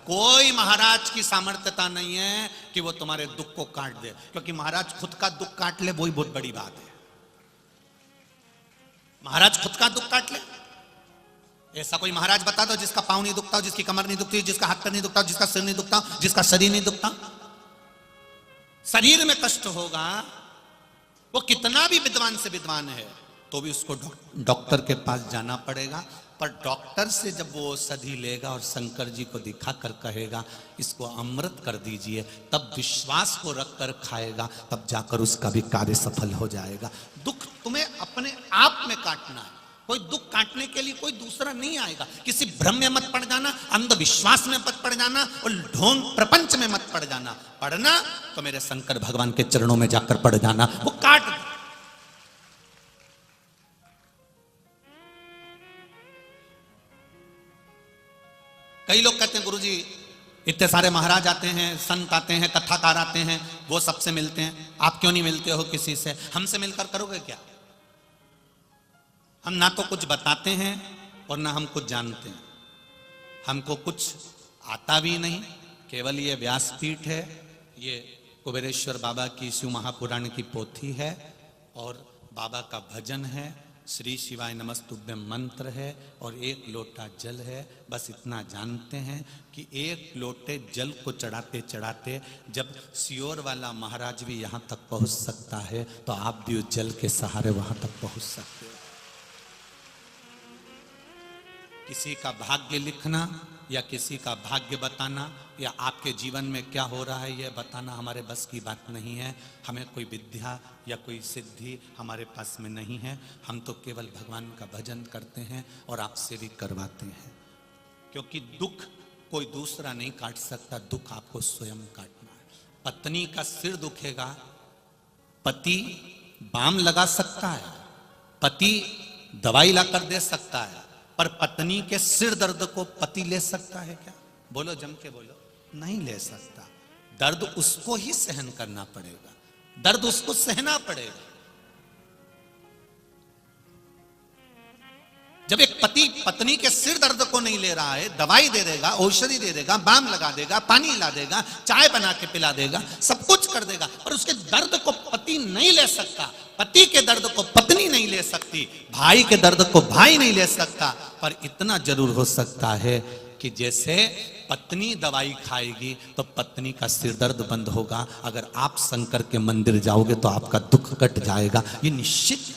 कोई महाराज की सामर्थ्यता नहीं है कि वो तुम्हारे दुख को काट दे, क्योंकि महाराज खुद का दुख काट ले वही बहुत बड़ी बात है। महाराज खुद का दुख काट ले। ऐसा कोई महाराज बता दो जिसका पांव नहीं दुखता, जिसकी कमर नहीं दुखती, जिसका हाथ पैर नहीं दुखता, जिसका सिर नहीं दुखता, जिसका शरीर नहीं दुखता। शरीर में कष्ट होगा, वो कितना भी विद्वान से विद्वान है तो भी उसको डॉक्टर के पास जाना पड़ेगा। पर डॉक्टर से जब वो औषधि लेगा और शंकर जी को दिखाकर कहेगा इसको अमृत कर दीजिए, तब विश्वास को रखकर खाएगा, तब जाकर उसका भी कार्य सफल हो जाएगा। दुख तुम्हें अपने आप में काटना है। कोई दुख काटने के लिए कोई दूसरा नहीं आएगा। किसी भ्रम में मत पड़ जाना, अंधविश्वास में मत पड़ जाना और ढोंग प्रपंच में मत पड़ जाना। पढ़ना तो मेरे शंकर भगवान के चरणों में जाकर पड़ जाना, वो काट दे। कई लोग कहते हैं गुरुजी इतने सारे महाराज आते हैं, संत आते हैं, कथाकार आते हैं, वो सबसे मिलते हैं, आप क्यों नहीं मिलते हो किसी से? हमसे मिलकर करोगे क्या? हम ना तो कुछ बताते हैं और ना हम कुछ जानते हैं। हमको कुछ आता भी नहीं, केवल ये व्यासपीठ है, ये कुबेरेश्वर बाबा की शिव महापुराण की पोथी है और बाबा का भजन है, श्री शिवाय नमस्तुभ्यम मंत्र है और एक लोटा जल है। बस इतना जानते हैं कि एक लोटे जल को चढ़ाते चढ़ाते जब सियोर वाला महाराज भी यहाँ तक पहुँच सकता है तो आप भी उस जल के सहारे वहाँ तक पहुँच सकते हो। किसी का भाग्य लिखना या किसी का भाग्य बताना या आपके जीवन में क्या हो रहा है यह बताना हमारे बस की बात नहीं है। हमें कोई विद्या या कोई सिद्धि हमारे पास में नहीं है। हम तो केवल भगवान का भजन करते हैं और आपसे भी करवाते हैं, क्योंकि दुख कोई दूसरा नहीं काट सकता, दुख आपको स्वयं काटना है। पत्नी का सिर दुखेगा, पति बाम लगा सकता है, पति दवाई लाकर दे सकता है, पर पत्नी के सिर दर्द को पति ले सकता है क्या? बोलो, जम के बोलो, नहीं ले सकता। दर्द उसको ही सहन करना पड़ेगा, दर्द उसको सहना पड़ेगा। जब एक पति पत्नी के सिर दर्द को नहीं ले रहा है, दवाई दे देगा, औषधि दे देगा, बाम लगा देगा, पानी ला देगा, चाय बना के पिला देगा, सब कुछ कर देगा, पर उसके दर्द को पति नहीं ले सकता। पति के दर्द को पत्नी नहीं ले सकती, भाई के दर्द को भाई नहीं ले सकता। पर इतना जरूर हो सकता है कि जैसे पत्नी दवाई खाएगी तो पत्नी का सिर दर्द बंद होगा। अगर आप शंकर के मंदिर जाओगे तो आपका दुख कट जाएगा, ये निश्चित।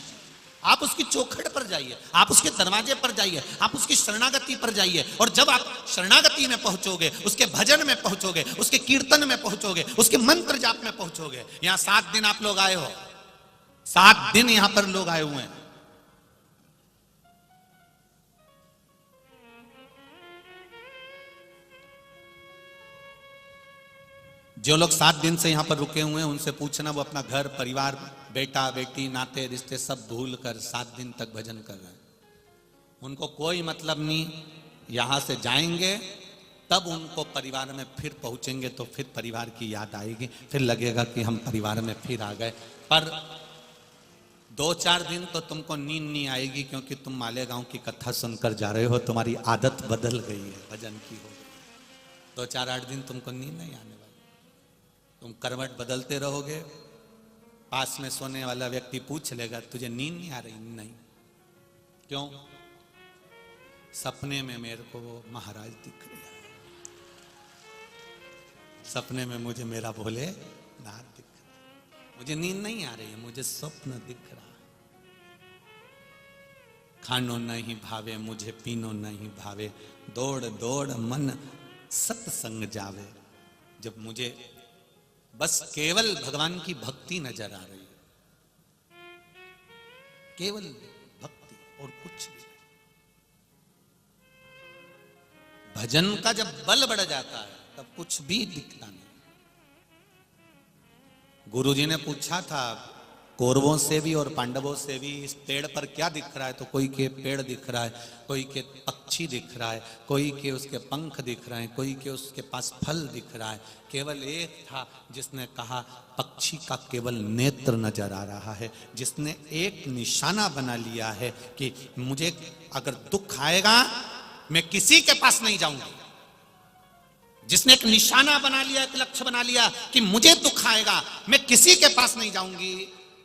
आप उसकी चौखट पर जाइए, आप उसके दरवाजे पर जाइए, आप उसकी शरणागति पर जाइए, और जब आप शरणागति में पहुंचोगे, उसके भजन में पहुंचोगे, उसके कीर्तन में पहुंचोगे, उसके मंत्र जाप में पहुंचोगे। यहां 7 दिन आप लोग आए हो, 7 दिन यहां पर लोग आए हुए हैं। जो लोग 7 दिन से यहां पर रुके हुए हैं उनसे पूछना, वो अपना घर परिवार, बेटा बेटी, नाते रिश्ते सब भूल कर 7 दिन तक भजन कर रहे हैं। उनको कोई मतलब नहीं, यहां से जाएंगे तब उनको परिवार में फिर पहुंचेंगे तो फिर परिवार की याद आएगी, फिर लगेगा कि हम परिवार में फिर आ गए। पर 2-4 दिन तो तुमको नींद नहीं आएगी, क्योंकि तुम मालेगांव की कथा सुनकर जा रहे हो, तुम्हारी आदत बदल गई है, भजन की हो गई। 2-4-8 दिन तुमको नींद नहीं आने वाली, तुम करवट बदलते रहोगे। पास में सोने वाला व्यक्ति पूछ लेगा तुझे नींद नहीं आ रही? नहीं। क्यों? सपने में मेरे को वो महाराज दिख रहा है, सपने में मुझे मेरा भोलेनाथ दिख रहा है, मुझे नींद नहीं आ रही है, मुझे स्वप्न दिख रहा है। खानो नहीं भावे मुझे, पीनो नहीं भावे, दौड़ दौड़ मन सत्संग जावे। जब मुझे बस केवल भगवान की भक्ति नजर आ रही है, केवल भक्ति और कुछ भी। भजन का जब बल बढ़ जाता है तब कुछ भी दिखता नहीं। गुरुजी ने पूछा था कौरवों से भी और पांडवों से भी, इस पेड़ पर क्या दिख रहा है? तो कोई के पेड़ दिख रहा है, कोई के पक्षी दिख रहा है, कोई के उसके पंख दिख रहे हैं, कोई के उसके पास फल दिख रहा है। केवल एक था जिसने कहा पक्षी का केवल नेत्र नजर आ रहा है, जिसने एक निशाना बना लिया है कि मुझे अगर दुख आएगा मैं किसी के पास नहीं जाऊंगा, जिसने एक निशाना बना लिया, एक लक्ष्य बना लिया कि मुझे दुख आएगा, मैं किसी के पास नहीं जाऊंगी,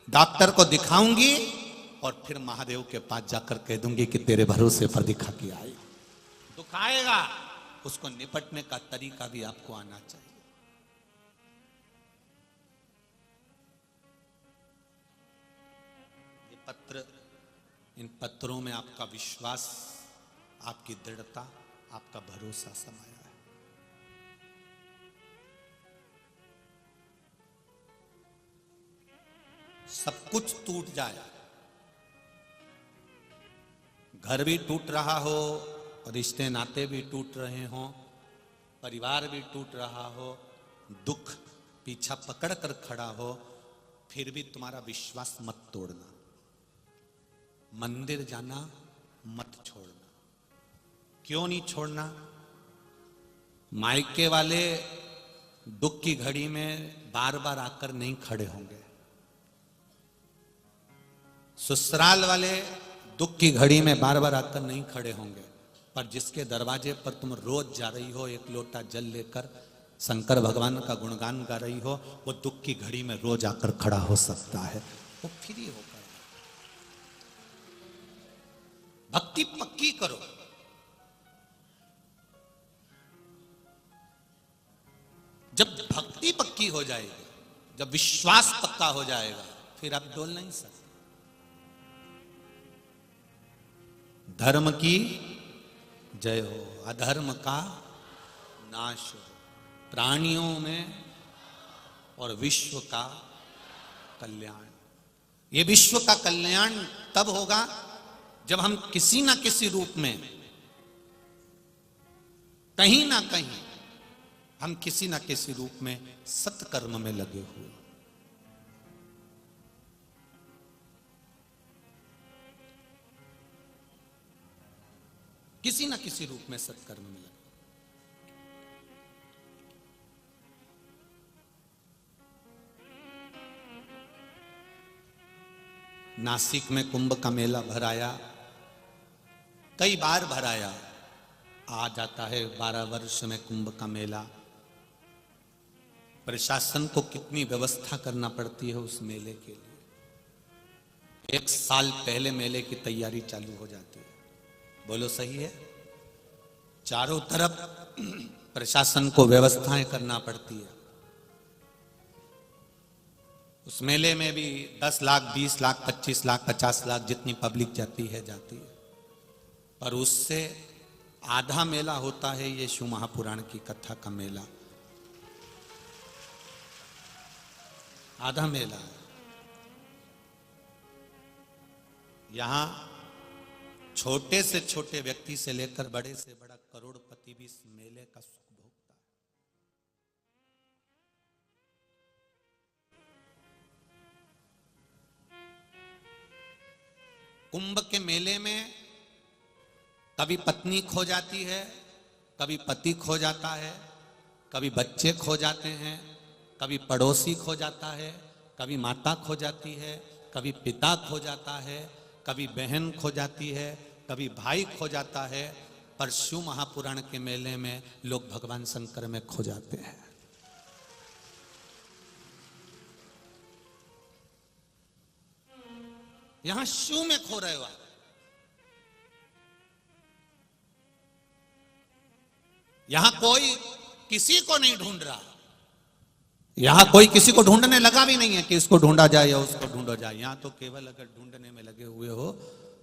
डॉक्टर को दिखाऊंगी और फिर महादेव के पास जाकर कह दूंगी कि तेरे भरोसे पर दिखा के आई। दुख आएगा, उसको निपटने का तरीका भी आपको आना चाहिए। ये पत्र, इन पत्रों में आपका विश्वास, आपकी दृढ़ता, आपका भरोसा समाया है। सब कुछ टूट जाए, घर भी टूट रहा हो, रिश्ते नाते भी टूट रहे हो, परिवार भी टूट रहा हो, दुख पीछा पकड़ कर खड़ा हो, फिर भी तुम्हारा विश्वास मत तोड़ना, मंदिर जाना मत छोड़ना। क्यों नहीं छोड़ना? मायके वाले दुख की घड़ी में बार बार आकर नहीं खड़े होंगे, ससुराल वाले दुख की घड़ी में बार बार आकर नहीं खड़े होंगे, पर जिसके दरवाजे पर तुम रोज जा रही हो एक लोटा जल लेकर, शंकर भगवान का गुणगान गा रही हो, वो दुख की घड़ी में रोज आकर खड़ा हो सकता है। वो फ्री होकर भक्ति पक्की करो। जब भक्ति पक्की हो जाएगी, जब विश्वास पक्का हो जाएगा, फिर आप डोल नहीं सकते। धर्म की जय हो, अधर्म का नाश हो, प्राणियों में और विश्व का कल्याण। ये विश्व का कल्याण तब होगा जब हम किसी ना किसी रूप में, कहीं ना कहीं हम किसी ना किसी रूप में सत्कर्म में लगे हुए। किसी ना किसी रूप में सत्कर्म में लगे। नासिक में कुंभ का मेला भराया, कई बार भराया, आ जाता है 12 वर्ष में कुंभ का मेला। प्रशासन को कितनी व्यवस्था करना पड़ती है उस मेले के लिए। 1 साल पहले मेले की तैयारी चालू हो जाती है। बोलो सही है? चारों तरफ प्रशासन को व्यवस्थाएं करना पड़ती है। उस मेले में भी 10 लाख, 20 लाख, 25 लाख, 50 लाख जितनी पब्लिक जाती है जाती है, पर उससे आधा मेला होता है ये शिव महापुराण की कथा का मेला। आधा मेला है। यहां छोटे से छोटे व्यक्ति से लेकर बड़े से बड़ा करोड़पति भी इस मेले का सुख भोगता है। कुंभ के मेले में कभी पत्नी खो जाती है, कभी पति खो जाता है, कभी बच्चे खो जाते हैं, कभी पड़ोसी खो जाता है, कभी माता खो जाती है, कभी पिता खो जाता है, कभी बहन खो जाती है, कभी भाई खो जाता है, पर शिव महापुराण के मेले में लोग भगवान शंकर में खो जाते हैं। यहां शिव में खो रहे हो आप। यहां कोई किसी को नहीं ढूंढ रहा, यहां कोई किसी को ढूंढने लगा भी नहीं है कि इसको ढूंढा जाए या उसको ढूंढा जाए। यहां तो केवल अगर ढूंढने में लगे हुए हो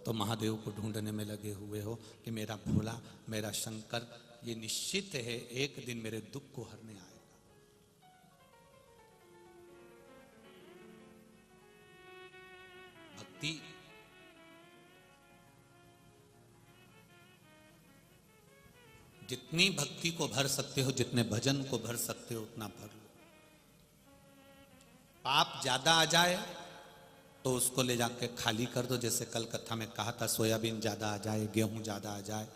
तो महादेव को ढूंढने में लगे हुए हो कि मेरा भोला, मेरा शंकर ये निश्चित है एक दिन मेरे दुख को हरने आएगा। भक्ति जितनी भक्ति को भर सकते हो, जितने भजन को भर सकते हो उतना भर लो। पाप ज्यादा आ जाए तो उसको ले जाके खाली कर दो। जैसे कल कथा में कहा था, सोयाबीन ज्यादा आ जाए, गेहूं ज्यादा आ जाए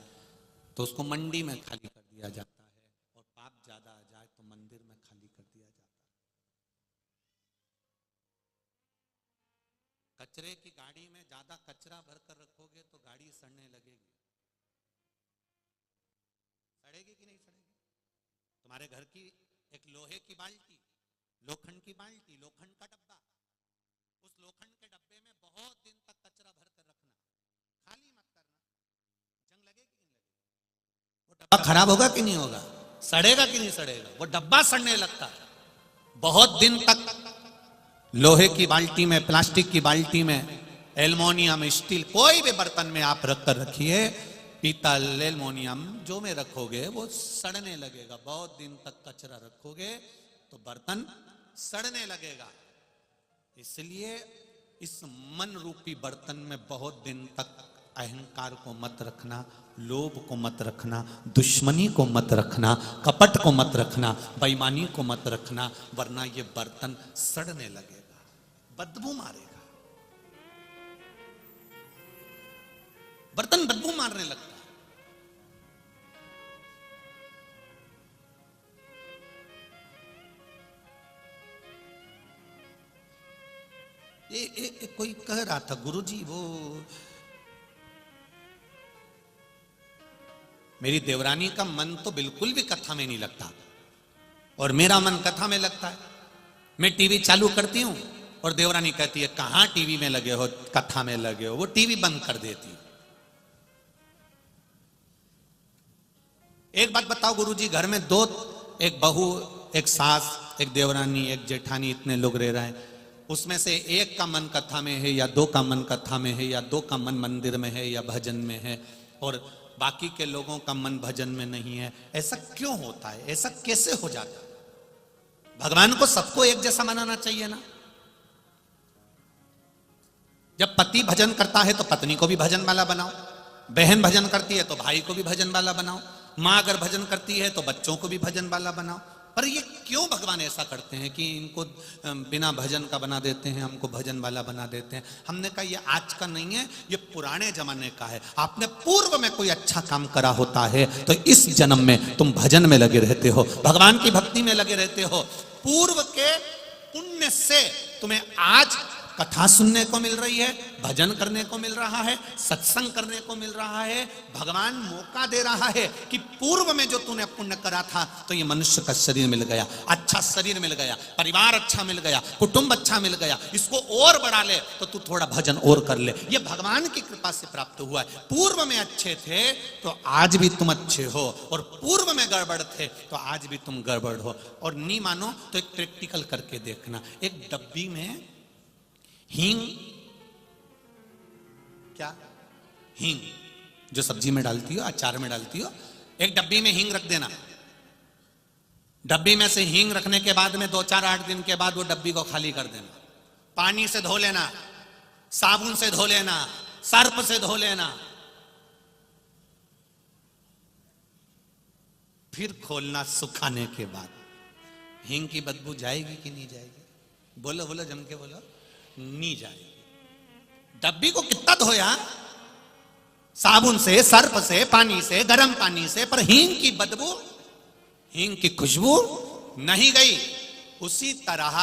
तो उसको मंडी में खाली कर दिया जाता है, और पाप ज्यादा आ जाए तो मंदिर में खाली कर दिया जाता है। कचरे की गाड़ी में ज्यादा कचरा भरकर रखोगे तो गाड़ी सड़ने लगेगी। सड़ेगी कि नहीं सड़ेगी? तुम्हारे हमारे घर की एक लोहे की बाल्टी, लोखंड की बाल्टी, लोखंड का डब्बा, उस लोखंड के डब्बे में बहुत दिन तक कचरा भर कर रखना, खाली मत करना, जंग लगेगी कि नहीं लगेगी? वो डब्बा खराब होगा कि नहीं होगा? सड़ेगा कि नहीं सड़ेगा? वो डब्बा सड़ने लगता है। बहुत दिन तक लोहे की बाल्टी में, प्लास्टिक की बाल्टी में, एल्युमिनियम, स्टील, कोई भी बर्तन में आप रख कर रखिए, पीतल, एल्युमिनियम जो में रखोगे वो सड़ने लगेगा। बहुत दिन तक कचरा रखोगे तो बर्तन सड़ने लगेगा। इसलिए इस मन रूपी बर्तन में बहुत दिन तक अहंकार को मत रखना, लोभ को मत रखना, दुश्मनी को मत रखना, कपट को मत रखना, बेईमानी को मत रखना, वरना ये बर्तन सड़ने लगेगा, बदबू मारेगा। बर्तन बदबू मारने लगता है। कोई कह रहा था, गुरुजी वो मेरी देवरानी का मन तो बिल्कुल भी कथा में नहीं लगता और मेरा मन कथा में लगता है। मैं टीवी चालू करती हूं और देवरानी कहती है कहां टीवी में लगे हो, कथा में लगे हो। वो टीवी बंद कर देती है। एक बात बताओ गुरुजी, घर में दो, एक बहू, एक सास, एक देवरानी, एक जेठानी, इतने लोग रह रहे हैं, उसमें से एक का मन कथा में है या दो का मन कथा में है या दो का मन मंदिर में है या भजन में है और बाकी के लोगों का मन भजन में नहीं है। ऐसा क्यों होता है? ऐसा कैसे हो जाता है? भगवान को सबको एक जैसा मनाना चाहिए ना। जब पति भजन करता है तो पत्नी को भी भजन वाला बनाओ, बहन भजन करती है तो भाई को भी भजन वाला बनाओ, माँ अगर भजन करती है तो बच्चों को भी भजन वाला बनाओ। पर ये क्यों भगवान ऐसा करते हैं कि इनको बिना भजन का बना देते हैं, हमको भजन वाला बना देते हैं? हमने कहा ये आज का नहीं है, ये पुराने जमाने का है। आपने पूर्व में कोई अच्छा काम करा होता है तो इस जन्म में तुम भजन में लगे रहते हो, भगवान की भक्ति में लगे रहते हो। पूर्व के पुण्य से तुम्हें आज कथा सुनने को मिल रही है, भजन करने को मिल रहा है, सत्संग करने को मिल रहा है। भगवान मौका दे रहा है कि पूर्व में जो तूने पुण्य करा था तो ये मनुष्य का शरीर मिल गया, अच्छा शरीर मिल गया, परिवार अच्छा मिल गया, कुटुंब अच्छा मिल गया, इसको और बढ़ा ले तो तू थोड़ा भजन और कर ले। ये भगवान की कृपा से प्राप्त हुआ है। पूर्व में अच्छे थे तो आज भी तुम अच्छे हो और पूर्व में गड़बड़ थे तो आज भी तुम गड़बड़ हो। और नहीं मानो तो एक प्रैक्टिकल करके देखना। एक डब्बी में हींग, क्या हींग जो सब्जी में डालती हो, अचार में डालती हो, एक डब्बी में हींग रख देना। डब्बी में से हींग रखने के बाद में 2-4-8 दिन के बाद वो डब्बी को खाली कर देना। पानी से धो लेना, साबुन से धो लेना, सर्फ से धो लेना, फिर खोलना सुखाने के बाद। हींग की बदबू जाएगी कि नहीं जाएगी? बोलो बोलो, जम के बोलो। नहीं जाएगी। डब्बी को कितना धोया, साबुन से, सर्फ से, पानी से, गर्म पानी से, पर हींग की बदबू, हींग की खुशबू नहीं गई। उसी तरह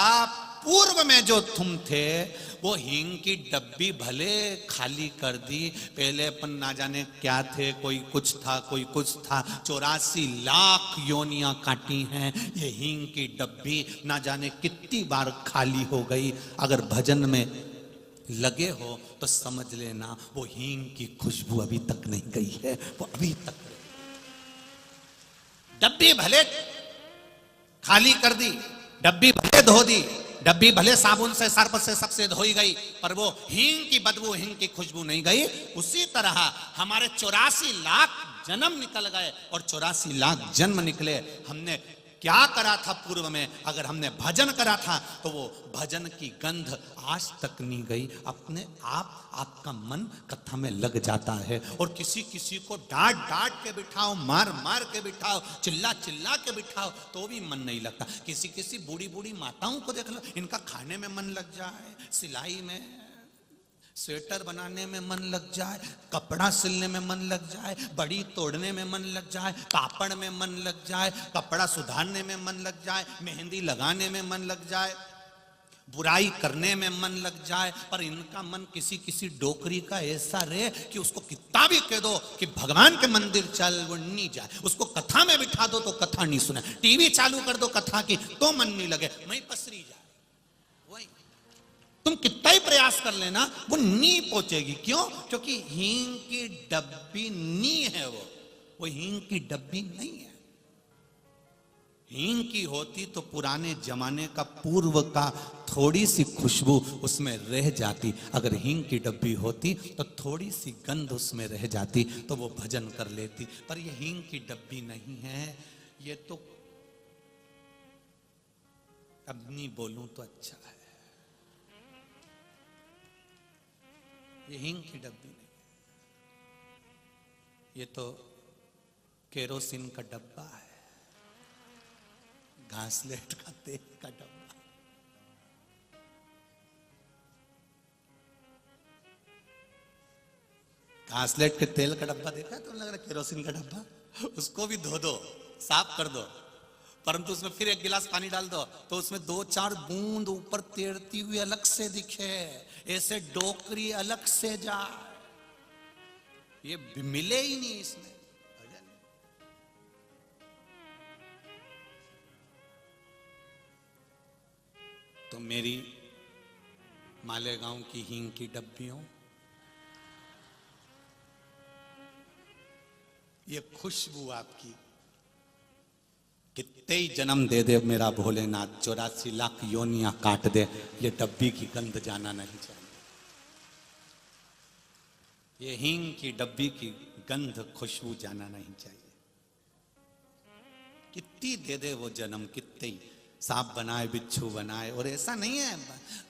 पूर्व में जो तुम थे वो हींग की डब्बी भले खाली कर दी, पहले अपन ना जाने क्या थे, कोई कुछ था, कोई कुछ था, 84 लाख योनियां काटी हैं, ये हींग की डब्बी ना जाने कितनी बार खाली हो गई। अगर भजन में लगे हो तो समझ लेना वो हींग की खुशबू अभी तक नहीं गई है, वो अभी तक। डब्बी भले खाली कर दी, डब्बी भले धो दी, डब्बी भले साबुन से, सर्फ से, सबसे धोई गई, पर वो हींग की बदबू, हींग की खुशबू नहीं गई। उसी तरह हमारे 84 लाख जन्म निकल गए और 84 लाख जन्म निकले। हमने क्या करा था पूर्व में? अगर हमने भजन करा था तो वो भजन की गंध आज तक नहीं गई। अपने आप आपका मन कथा में लग जाता है। और किसी किसी को डांट डांट के बिठाओ, मार मार के बिठाओ, चिल्ला चिल्ला के बिठाओ तो भी मन नहीं लगता। किसी किसी बूढ़ी बूढ़ी माताओं को देख लो, इनका खाने में मन लग जाए, सिलाई में, स्वेटर बनाने में मन लग जाए, कपड़ा सिलने में मन लग जाए, बड़ी तोड़ने में मन लग जाए, पापड़ में मन लग जाए, कपड़ा सुधारने में मन लग जाए, मेहंदी लगाने में मन लग जाए, बुराई करने में मन लग जाए, पर इनका मन किसी किसी डोकरी का ऐसा रहे कि उसको कितना भी कह दो कि भगवान के मंदिर चल, वो नहीं जाए। उसको कथा में बिठा दो तो कथा नहीं सुने, टीवी चालू कर दो कथा की तो मन नहीं लगे, वहीं पसरी जाए। वही तुम कितना ही प्रयास कर लेना वो नहीं पहुंचेगी। क्यों? क्योंकि हींग की डब्बी नहीं है, वो हींग की डब्बी नहीं है। हींग की होती तो पुराने जमाने का पूर्व का थोड़ी सी खुशबू उसमें रह जाती। अगर हींग की डब्बी होती तो थोड़ी सी गंध उसमें रह जाती तो वो भजन कर लेती। पर ये हींग की डब्बी नहीं है, ये तो अब नहीं बोलूं तो अच्छा है, ये हींग की डब्बी नहीं, ये तो केरोसिन का डब्बा है, घासलेट का तेल का डब्बा। घासलेट के तेल का डब्बा देखा है? तो लग रहा है केरोसिन का डब्बा। उसको भी धो दो, साफ कर दो, परंतु उसमें फिर एक गिलास पानी डाल दो तो उसमें 2-4 बूंद ऊपर तैरती हुई अलग से दिखे, ऐसे डोकरी अलग से जाए, ये मिले ही नहीं इसमें। तो मेरी मालेगांव की हींग की डब्बियों, ये खुशबू आपकी कितने ही जन्म दे दे मेरा भोलेनाथ, 84 लाख योनियां काट दे, ये डब्बी की गंध जाना नहीं चाहिए। ये हींग की डब्बी की गंध खुशबू जाना नहीं चाहिए। कितनी दे दे वो जन्म, कितने ही सांप बनाए, बिच्छू बनाए, और ऐसा नहीं है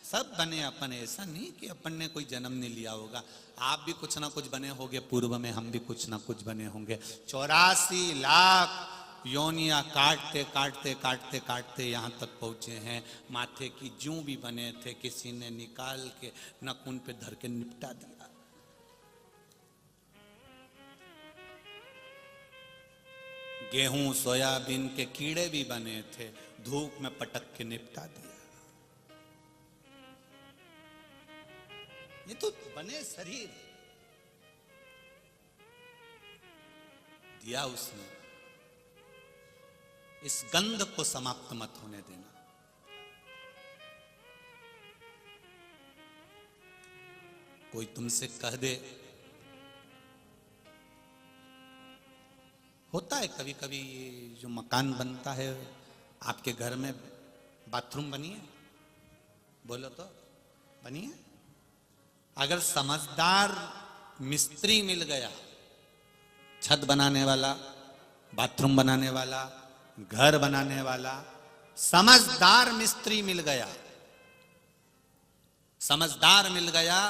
सब बने अपन, ऐसा नहीं कि अपन ने कोई जन्म नहीं लिया होगा। आप भी कुछ ना कुछ बने होंगे पूर्व में, हम भी कुछ ना कुछ बने होंगे। 84 लाख योनियां काटते काटते काटते काटते यहां तक पहुंचे हैं। माथे की जूं भी बने थे, किसी ने निकाल के नकुन पे धर के निपटा दिया। गेहूं सोयाबीन के कीड़े भी बने थे, धूप में पटक के निपटा दिया। ये तो बने शरीर दिया उसने, इस गंध को समाप्त मत होने देना। कोई तुमसे कह दे, होता है कभी कभी जो मकान बनता है, आपके घर में बाथरूम बनी है, बोलो तो बनी है। अगर समझदार मिस्त्री मिल गया, छत बनाने वाला, बाथरूम बनाने वाला, घर बनाने वाला, समझदार मिस्त्री मिल गया, समझदार मिल गया,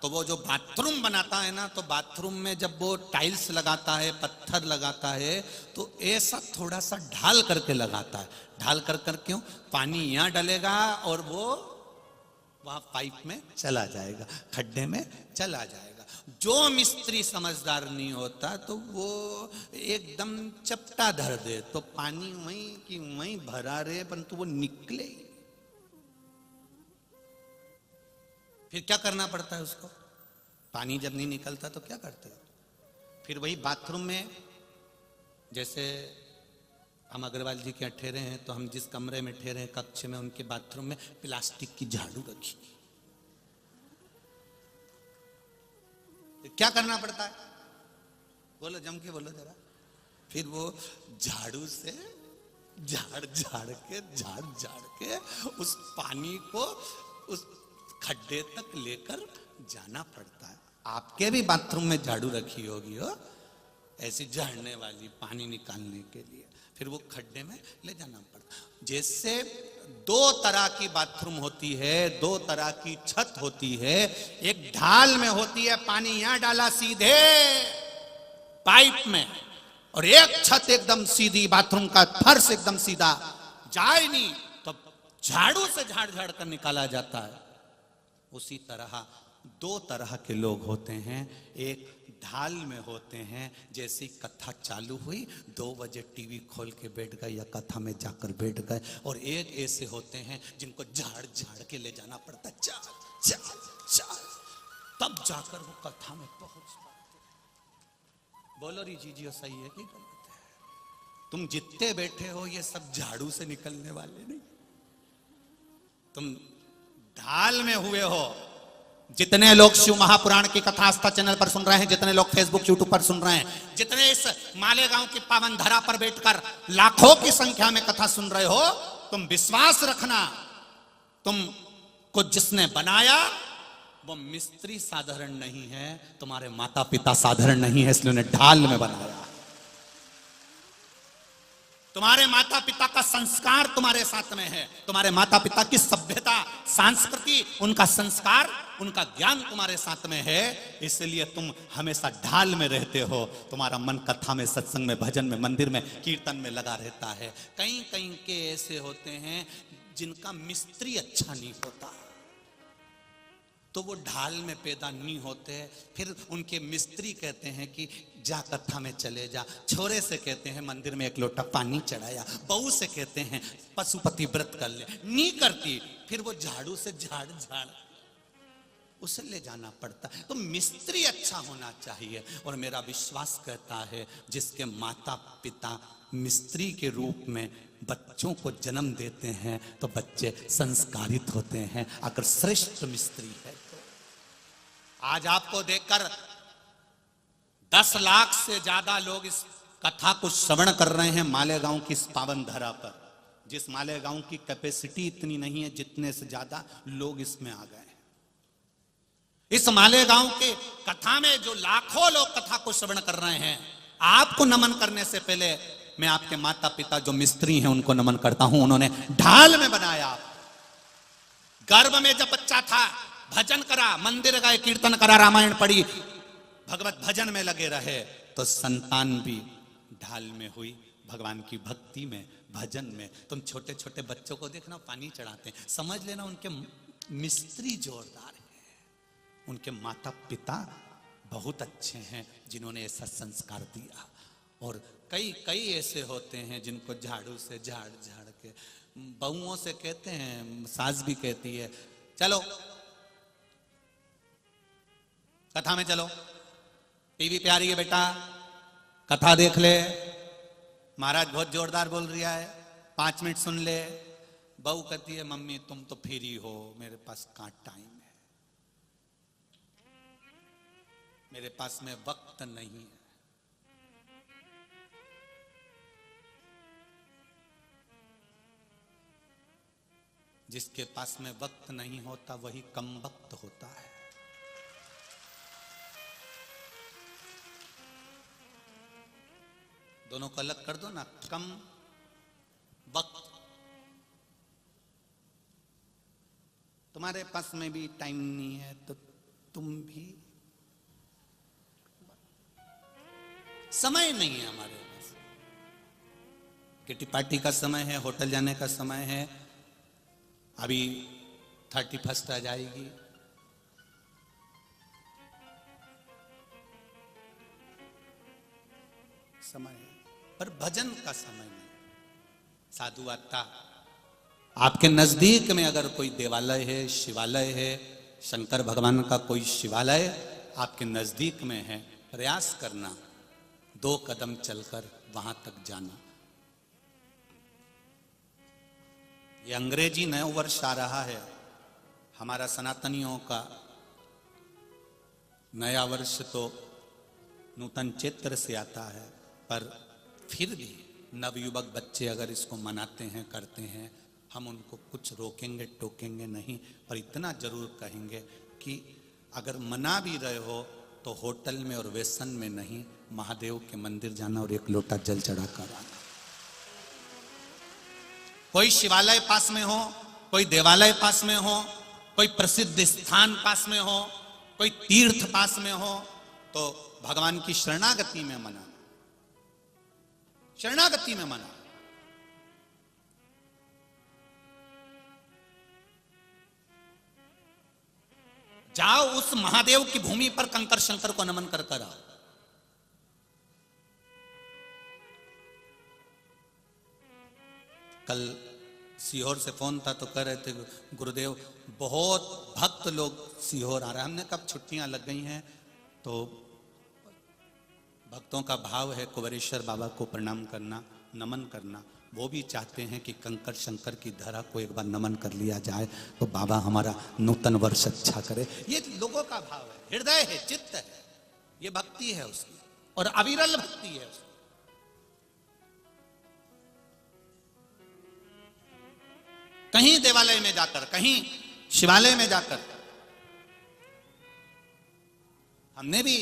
तो वो जो बाथरूम बनाता है ना, तो बाथरूम में जब वो टाइल्स लगाता है, पत्थर लगाता है, तो ऐसा थोड़ा सा ढाल करके लगाता है। ढाल कर कर क्यों? पानी यहां डलेगा और वो वहां पाइप में चला जाएगा, खड्डे में चला जाएगा। जो मिस्त्री समझदार नहीं होता तो वो एकदम चपटा धर दे, तो पानी वहीं की वहीं भरा रहे, परंतु वो निकले ही। फिर क्या करना पड़ता है उसको? पानी जब नहीं निकलता तो क्या करते हो? फिर वही बाथरूम में, जैसे हम अग्रवाल जी के ठहरे हैं, तो हम जिस कमरे में ठहरे हैं कक्ष में, उनके बाथरूम में प्लास्टिक की झाड़ू रखी। क्या करना पड़ता है? बोलो, जम के बोलो जरा। फिर वो झाड़ू से झाड़ झाड़ के उस पानी को उस खड्डे तक लेकर जाना पड़ता है। आपके भी बाथरूम में झाड़ू रखी होगी हो, ऐसी झाड़ने वाली, पानी निकालने के लिए। फिर वो खड्डे में ले जाना पड़ता। जैसे 2 तरह की बाथरूम होती है, 2 तरह की छत होती है। एक ढाल में होती है, पानी यहां डाला सीधे पाइप में, और एक छत एकदम सीधी, बाथरूम का फर्श एकदम सीधा, जाए नहीं तो झाड़ू से झाड़ झाड़ कर निकाला जाता है। उसी तरह दो तरह के लोग होते हैं, एक ढाल में होते हैं, जैसी कथा चालू हुई 2 बजे टीवी खोल के बैठ गए या कथा में जाकर बैठ गए, और एक ऐसे होते हैं जिनको झाड़ झाड़ के ले जाना पड़ता, चाल चाल चाल, तब जाकर वो कथा में पहुंच पाते। बोलो री जीजियो, सही है कि गलत है? तुम जितने बैठे हो ये सब झाड़ू से निकलने वाले नहीं, तुम ढाल में हुए हो। जितने लोग शिव महापुराण की कथा आस्था चैनल पर सुन रहे हैं, जितने लोग फेसबुक यूट्यूब पर सुन रहे हैं, जितने इस मालेगांव की पावन धरा पर बैठकर लाखों की संख्या में कथा सुन रहे हो, तुम विश्वास रखना, तुमको जिसने बनाया वो मिस्त्री साधारण नहीं है, तुम्हारे माता पिता साधारण नहीं है, इसलिए उन्हें ढाल में बनाया। तुम्हारे माता पिता का संस्कार तुम्हारे साथ में है, तुम्हारे माता पिता की सभ्यता, संस्कृति, उनका संस्कार, उनका ज्ञान तुम्हारे साथ में है, इसलिए तुम हमेशा ढाल में रहते हो। तुम्हारा मन कथा में, सत्संग में, भजन में, मंदिर में, कीर्तन में लगा रहता है। कहीं कहीं के ऐसे होते हैं जिनका मिस्त्री अच्छा नहीं होता, तो वो ढाल में पैदा नहीं होते, फिर उनके मिस्त्री कहते हैं कि जा कथा में चले जा, छोरे से कहते हैं मंदिर में 1 लोटा पानी चढ़ाया, बहू से कहते हैं पशुपति व्रत कर ले, नहीं करती, फिर वो झाड़ू से झाड़ झाड़ उसे ले जाना पड़ता। तो मिस्त्री अच्छा होना चाहिए, और मेरा विश्वास कहता है जिसके माता पिता मिस्त्री के रूप में बच्चों को जन्म देते हैं तो बच्चे संस्कारित होते हैं, अगर श्रेष्ठ मिस्त्री है तो। आज आपको देखकर 10 लाख से ज्यादा लोग इस कथा को श्रवण कर रहे हैं मालेगांव की इस पावन धरा पर, जिस मालेगांव की कैपेसिटी इतनी नहीं है, जितने से ज्यादा लोग इसमें आ गए। इस मालेगांव के कथा में जो लाखों लोग कथा को श्रवण कर रहे हैं, आपको नमन करने से पहले मैं आपके माता पिता जो मिस्त्री हैं उनको नमन करता हूं। उन्होंने ढाल में बनाया। गर्भ में जब बच्चा था भजन करा, मंदिर गए, कीर्तन करा, रामायण पढ़ी, भगवत भजन में लगे रहे, तो संतान भी ढाल में हुई, भगवान की भक्ति में, भजन में। तुम छोटे छोटे बच्चों को देखना पानी चढ़ाते हैं, समझ लेना उनके मिस्त्री जोरदार है, उनके माता पिता बहुत अच्छे हैं जिन्होंने ऐसा संस्कार दिया। और कई कई ऐसे होते हैं जिनको झाड़ू से झाड़ झाड़ के, बहुओं से कहते हैं, सास भी कहती है चलो कथा में चलो, टीवी पे आ रही है बेटा, कथा देख ले, महाराज बहुत जोरदार बोल रहा है, 5 मिनट सुन ले। बहू कहती है मम्मी तुम तो फ्री हो, मेरे पास कहाँ टाइम है, मेरे पास में वक्त नहीं है। जिसके पास में वक्त नहीं होता वही कम वक्त होता है। दोनों को अलग कर दो ना, कम वक्त। तुम्हारे पास में भी टाइम नहीं है तो तुम भी, समय नहीं है हमारे पास। किटी पार्टी का समय है, होटल जाने का समय है, अभी 31 आ जाएगी, समय है, पर भजन का समय नहीं। साधु आता, आपके नजदीक में अगर कोई देवालय है, शिवालय है, शंकर भगवान का कोई शिवालय आपके नजदीक में है, प्रयास करना 2 कदम चलकर वहां तक जाना। ये अंग्रेजी नया वर्ष आ रहा है, हमारा सनातनियों का नया वर्ष तो नूतन चैत्र से आता है, पर फिर भी नवयुवक बच्चे अगर इसको मनाते हैं, करते हैं, हम उनको कुछ रोकेंगे टोकेंगे नहीं, पर इतना जरूर कहेंगे कि अगर मना भी रहे हो तो होटल में और वेसन में नहीं, महादेव के मंदिर जाना और 1 लोटा जल चढ़ा कर आना। कोई शिवालय पास में हो, कोई देवालय पास में हो, कोई प्रसिद्ध स्थान पास में हो, कोई तीर्थ पास में हो, तो भगवान की शरणागति में मना, शरणागति में मना। जाओ उस महादेव की भूमि पर कंकर शंकर को नमन कर कर आओ। कल सीहोर से फोन था तो कह रहे थे गुरुदेव बहुत भक्त लोग सीहोर आ रहे हैं। हमने कब छुट्टियां लग गई हैं तो भक्तों का भाव है कुबेरेश्वर बाबा को प्रणाम करना, नमन करना। वो भी चाहते हैं कि कंकर शंकर की धरा को एक बार नमन कर लिया जाए तो बाबा हमारा नूतन वर्ष अच्छा करे। ये लोगों का भाव है, हृदय है, चित्त है, ये भक्ति है उसकी और अविरल भक्ति है उसकी। कहीं देवालय में जाकर, कहीं शिवालय में जाकर, हमने भी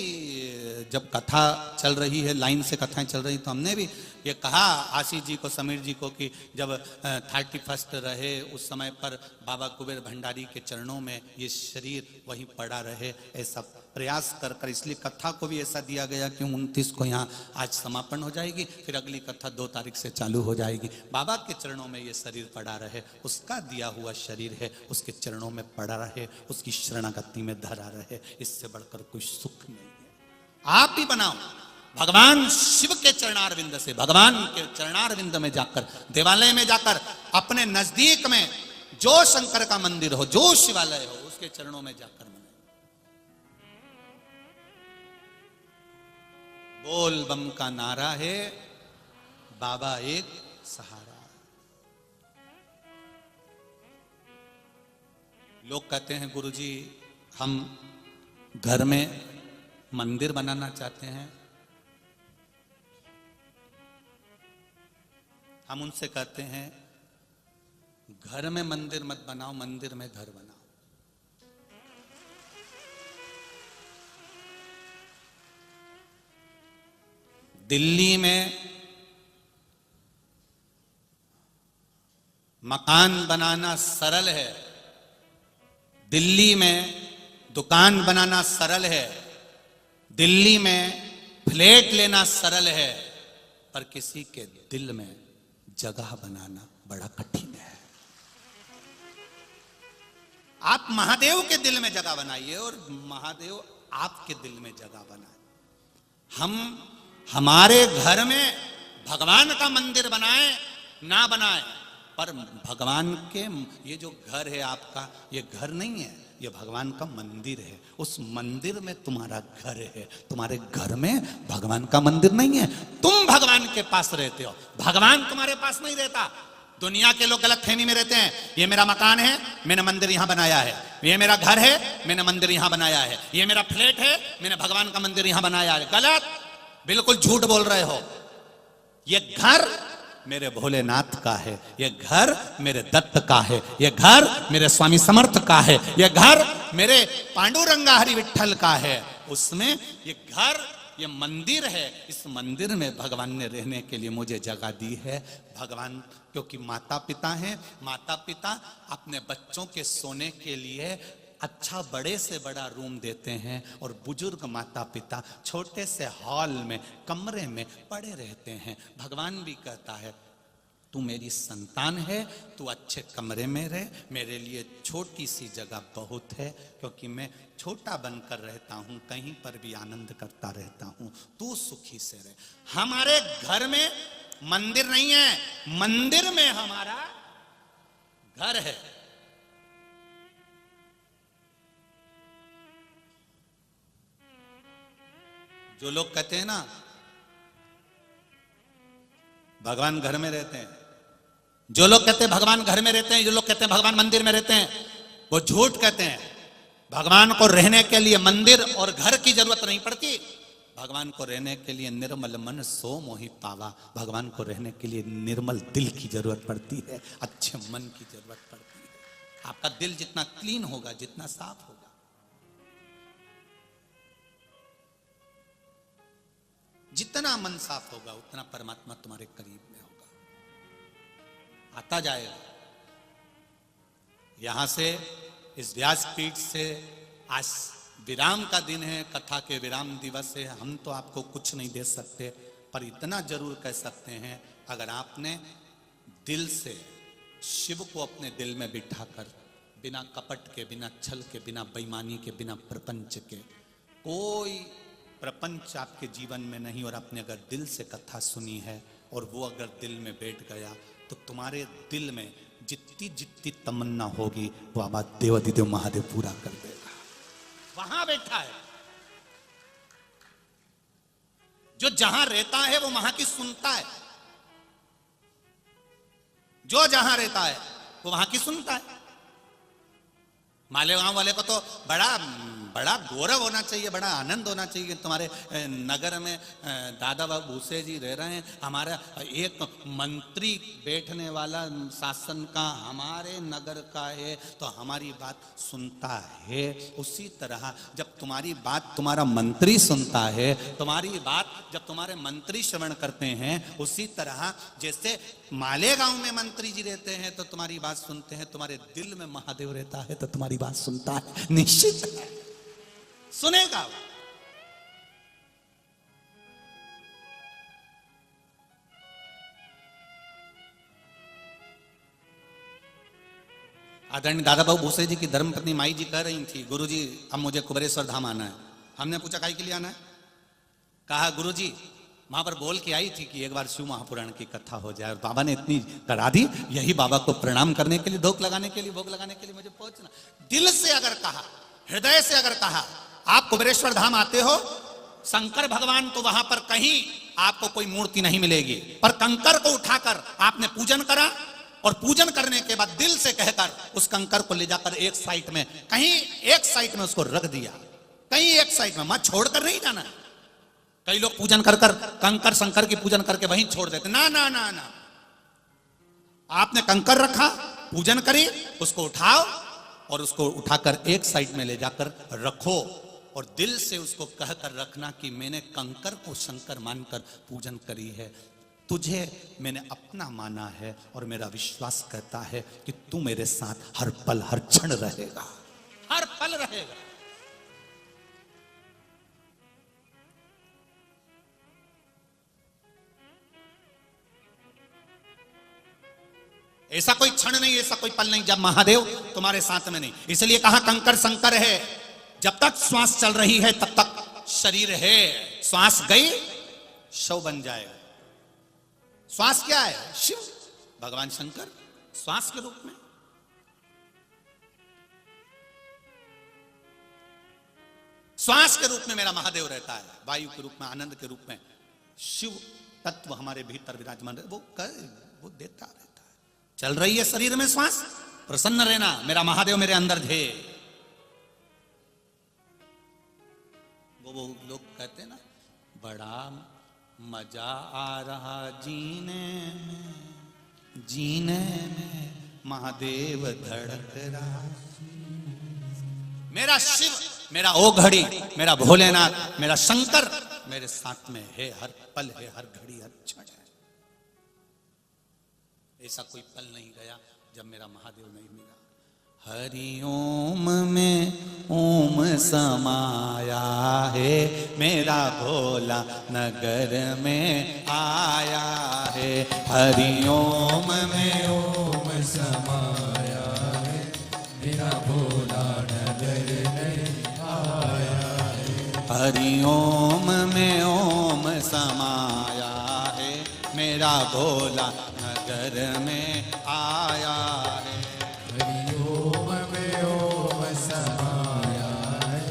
जब कथा चल रही है, लाइन से कथाएं चल रही तो हमने भी ये कहा आशीष जी को, समीर जी को कि जब 31 रहे उस समय पर बाबा कुबेर भंडारी के चरणों में ये शरीर वहीं पड़ा रहे, ऐसा प्रयास कर कर। इसलिए कथा को भी ऐसा दिया गया कि 29 को यहाँ आज समापन हो जाएगी, फिर अगली कथा 2 तारीख से चालू हो जाएगी। बाबा के चरणों में ये शरीर पड़ा रहे, उसका दिया हुआ शरीर है, उसके चरणों में पड़ा रहे, उसकी शरणागति में धरा रहे, इससे बढ़कर कोई सुख नहीं है। आप भी बनाओ भगवान शिव के चरणारविंद से, भगवान के चरणारविंद में जाकर, देवालय में जाकर, अपने नजदीक में जो शंकर का मंदिर हो, जो शिवालय हो, उसके चरणों में जाकर मनाए। बोल बम का नारा है, बाबा एक सहारा। लोग कहते हैं गुरुजी हम घर में मंदिर बनाना चाहते हैं। हम उनसे कहते हैं घर में मंदिर मत बनाओ, मंदिर में घर बनाओ। दिल्ली में मकान बनाना सरल है, दिल्ली में दुकान बनाना सरल है, दिल्ली में फ्लैट लेना सरल है, पर किसी के दिल में जगह बनाना बड़ा कठिन है। आप महादेव के दिल में जगह बनाइए और महादेव आपके दिल में जगह बनाए। हम हमारे घर में भगवान का मंदिर बनाए ना बनाए, पर भगवान के ये जो घर है आपका, ये घर नहीं है, ये भगवान का मंदिर है। उस मंदिर में तुम्हारा घर है, तुम्हारे घर में भगवान का मंदिर नहीं है। तुम भगवान के पास रहते हो, भगवान तुम्हारे पास नहीं रहता। दुनिया के लोग गलत फहमी में रहते हैं, ये मेरा मकान है, मैंने मंदिर यहां बनाया है, ये मेरा घर है, मैंने मंदिर यहां बनाया है, ये मेरा फ्लैट है, मैंने भगवान का मंदिर यहां बनाया है। गलत, बिल्कुल झूठ बोल रहे हो। ये घर मेरे भोलेनाथ का है, ये घर मेरे दत्त का है, ये घर मेरे स्वामी समर्थ का है, ये घर मेरे पांडुरंगा हरि विठल का है। उसमें ये घर, ये मंदिर है, इस मंदिर में भगवान ने रहने के लिए मुझे जगह दी है। भगवान क्योंकि माता पिता हैं, माता पिता अपने बच्चों के सोने के लिए अच्छा बड़े से बड़ा रूम देते हैं और बुजुर्ग माता पिता छोटे से हॉल में, कमरे में पड़े रहते हैं। भगवान भी कहता है तू मेरी संतान है, तू अच्छे कमरे में रह, मेरे लिए छोटी सी जगह बहुत है, क्योंकि मैं छोटा बनकर रहता हूं, कहीं पर भी आनंद करता रहता हूं, तू सुखी से रह। हमारे घर में मंदिर नहीं है, मंदिर में हमारा घर है। जो लोग कहते हैं ना भगवान घर में रहते हैं, जो लोग कहते हैं भगवान घर में रहते हैं, जो लोग कहते हैं भगवान मंदिर में रहते हैं, वो झूठ कहते हैं। भगवान को रहने के लिए मंदिर और घर की जरूरत नहीं पड़ती। भगवान को रहने के लिए निर्मल मन सो मोहि पावा, भगवान को रहने के लिए निर्मल दिल की जरूरत पड़ती है, अच्छे मन की जरूरत पड़ती है। आपका दिल जितना क्लीन होगा, जितना साफ होगा, जितना मन साफ होगा, उतना परमात्मा तुम्हारे करीब में होगा, आता जाएगा। यहां से, इस व्यासपीठ से, आज विराम का दिन है, कथा के विराम दिवस है। हम तो आपको कुछ नहीं दे सकते, पर इतना जरूर कह सकते हैं, अगर आपने दिल से शिव को अपने दिल में बिठाकर बिना कपट के, बिना छल के, बिना बेईमानी के, बिना प्रपंच के। कोई प्रपंच आपके जीवन में नहीं। और आपने अगर दिल से कथा सुनी है और वो अगर दिल में बैठ गया तो तुम्हारे दिल में जितनी जितनी तमन्ना होगी वो बाबा देवाधिदेव महादेव पूरा कर देगा। वहां बैठा है जो जहां रहता है वो वहां की सुनता है। जो जहां रहता है वो वहां की सुनता है। मालेगांव वाले को तो बड़ा बड़ा गौरव होना चाहिए, बड़ा आनंद होना चाहिए कि तुम्हारे नगर में दादा बाबू भूसे जी रह रहे हैं। हमारा एक मंत्री बैठने वाला शासन का हमारे नगर का है तो हमारी बात सुनता है। उसी तरह जब तुम्हारी बात तुम्हारा मंत्री सुनता है, तुम्हारी बात जब तुम्हारे मंत्री श्रवण करते हैं, उसी तरह जैसे मालेगांव में मंत्री जी रहते हैं तो तुम्हारी बात सुनते हैं, तुम्हारे दिल में महादेव रहता है तो तुम्हारी बात सुनता है। निश्चित है सुनेगा। आदरणीय दादा बाबू भूसे जी की धर्मपत्नी माई जी कह रही थी, गुरुजी अब मुझे कुबेरेश्वर धाम आना है। हमने पूछा काहे के लिए आना है? कहा गुरुजी वहां पर बोल के आई थी कि एक बार शिव महापुराण की कथा हो जाए, और बाबा ने इतनी करा दी, यही बाबा को प्रणाम करने के लिए, धोख लगाने के लिए, भोग लगाने के लिए मुझे पहुंचना। दिल से अगर कहा, हृदय से अगर कहा आप कुबेरेश्वर धाम आते हो, शंकर भगवान तो वहां पर कहीं आपको कोई मूर्ति नहीं मिलेगी, पर कंकर को उठाकर आपने पूजन करा और पूजन करने के बाद दिल से कहकर उस कंकर को ले जाकर एक साइड में, कहीं एक साइड में उसको रख दिया, कहीं एक साइड में, मत छोड़कर नहीं जाना। कई लोग पूजन कर कर कंकर शंकर की पूजन करके वहीं छोड़ देते। ना ना ना ना, आपने कंकर रखा, पूजन करी, उसको उठाओ और उसको उठाकर एक साइड में ले जाकर रखो और दिल से उसको कहकर रखना कि मैंने कंकर को शंकर मानकर पूजन करी है, तुझे मैंने अपना माना है और मेरा विश्वास कहता है कि तू मेरे साथ हर पल हर क्षण रहेगा, हर पल रहेगा। ऐसा कोई क्षण नहीं, ऐसा कोई पल नहीं जब महादेव तुम्हारे साथ में नहीं। इसलिए कहा कंकर शंकर है। जब तक श्वास चल रही है तब तक शरीर है, श्वास गई शव बन जाएगा। श्वास क्या है? शिव भगवान शंकर श्वास के रूप में। श्वास के रूप में मेरा महादेव रहता है, वायु के रूप में, आनंद के रूप में शिव तत्व हमारे भीतर विराजमान, वो देता रहता है। चल रही है शरीर में श्वास, प्रसन्न रहना, मेरा महादेव मेरे अंदर थे। वो लोग कहते हैं ना, बड़ा मजा आ रहा जीने में महादेव धड़क रहा। मेरा शिव, मेरा ओ घड़ी, मेरा भोलेनाथ, मेरा शंकर मेरे साथ में है, हर पल है, हर घड़ी, हर क्षण है। ऐसा कोई पल नहीं गया जब मेरा महादेव नहीं मिला। हरि ओम में ओम समाया है, मेरा भोला नगर में आया है। हरि ओम में ओम समाया है, मेरा भोला नगर में आया है। हरि ओम में ओम समाया है, मेरा भोला नगर में आया है। हरि ओम में ओम समाया है,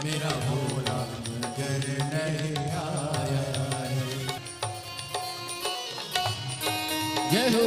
मेरा भोला नगर में आया है। जय हो।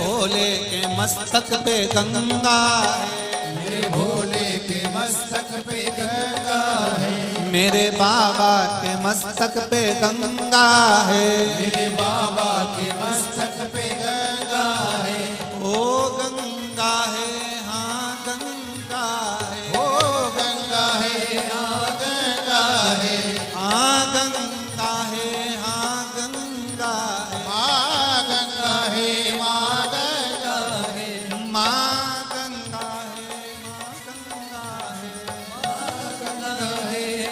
भोले के मस्तक पे गंगा है, मेरे भोले के मस्तक पे गंगा है, मेरे बाबा के मस्तक पे गंगा है, मेरे बाबा के मस्तक पे गंगा है। ओ गंगा है हाँ गंगा है, ओ गंगा है हाँ गंगा है, हाँ गंगा है हाँ गंगा है, माँ गंगा है माँ गंगा है, माँ गंगा है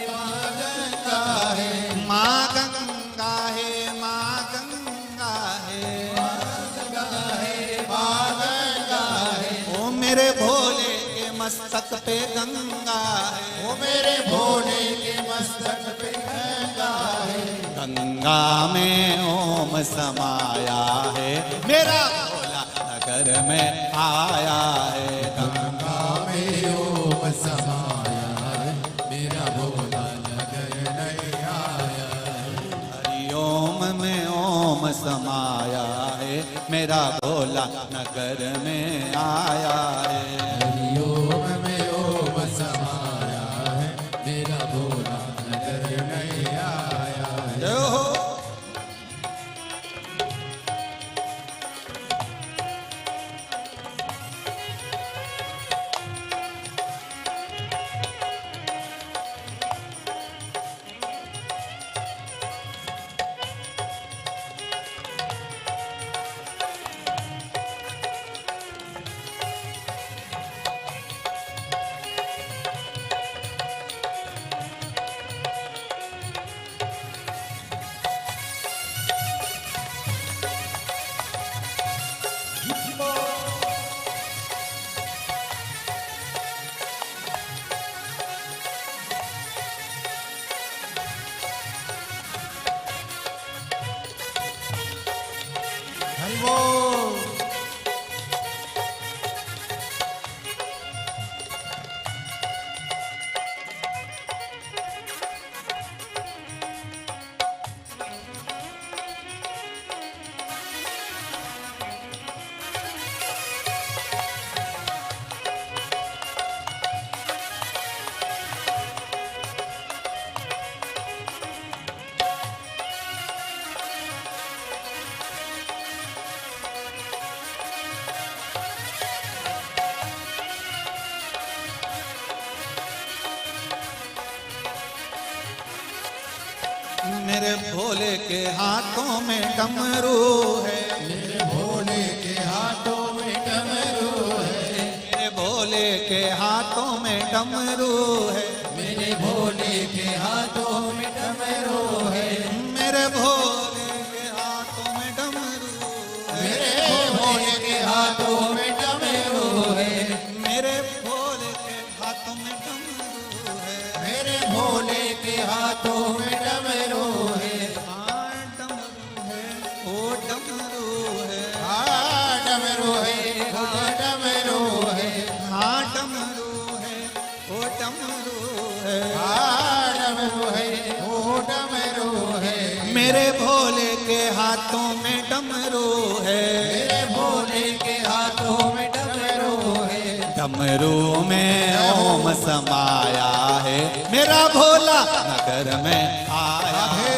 माँ गंगा है, माँ गंगा है माँ गंगा है, माँ गंगा है माँ गंगा है। ओ मेरे भोले के मस्तक पे गंगा है, ओ मेरे भोले के मस्तक पे गंगा है, गंगा में ओम समाया है, मेरा भोला नगर में आया है, गंगा में ओम समाया है, मेरा भोला नगर नहीं आया है। हरिओम में ओम समाया है, मेरा भोला नगर में आया है। हरिओम में ओम समाया है, मेरा भोला नगर नहीं आया है। जय हो। हरि बोल। मेरे भोले के हाथों में डमरू है, मेरे भोले के हाथों में डमरू है, मेरे भोले के हाथों में डमरू है, मेरे भोले के हाथों में डमरू है, मेरे भोले के हाथों में डमरू है, मेरे भोले के हाथों में डमरू है, मेरे भोले के हाथों में डमरू है, मेरे भोले के हाथों में डमरू है। हाँ डमरू है ओ डमरू है, हाँ डमरू है ओ डमरू है, हाँ डमरू है ओ डमरू है, हाँ डमरू है ओ डमरू है, मेरे भोले के हाथों में डमरू है, मेरे भोले के हाथों में डमरू है, डमरू में ओम समाया है, मेरा भोला नगर में आया है,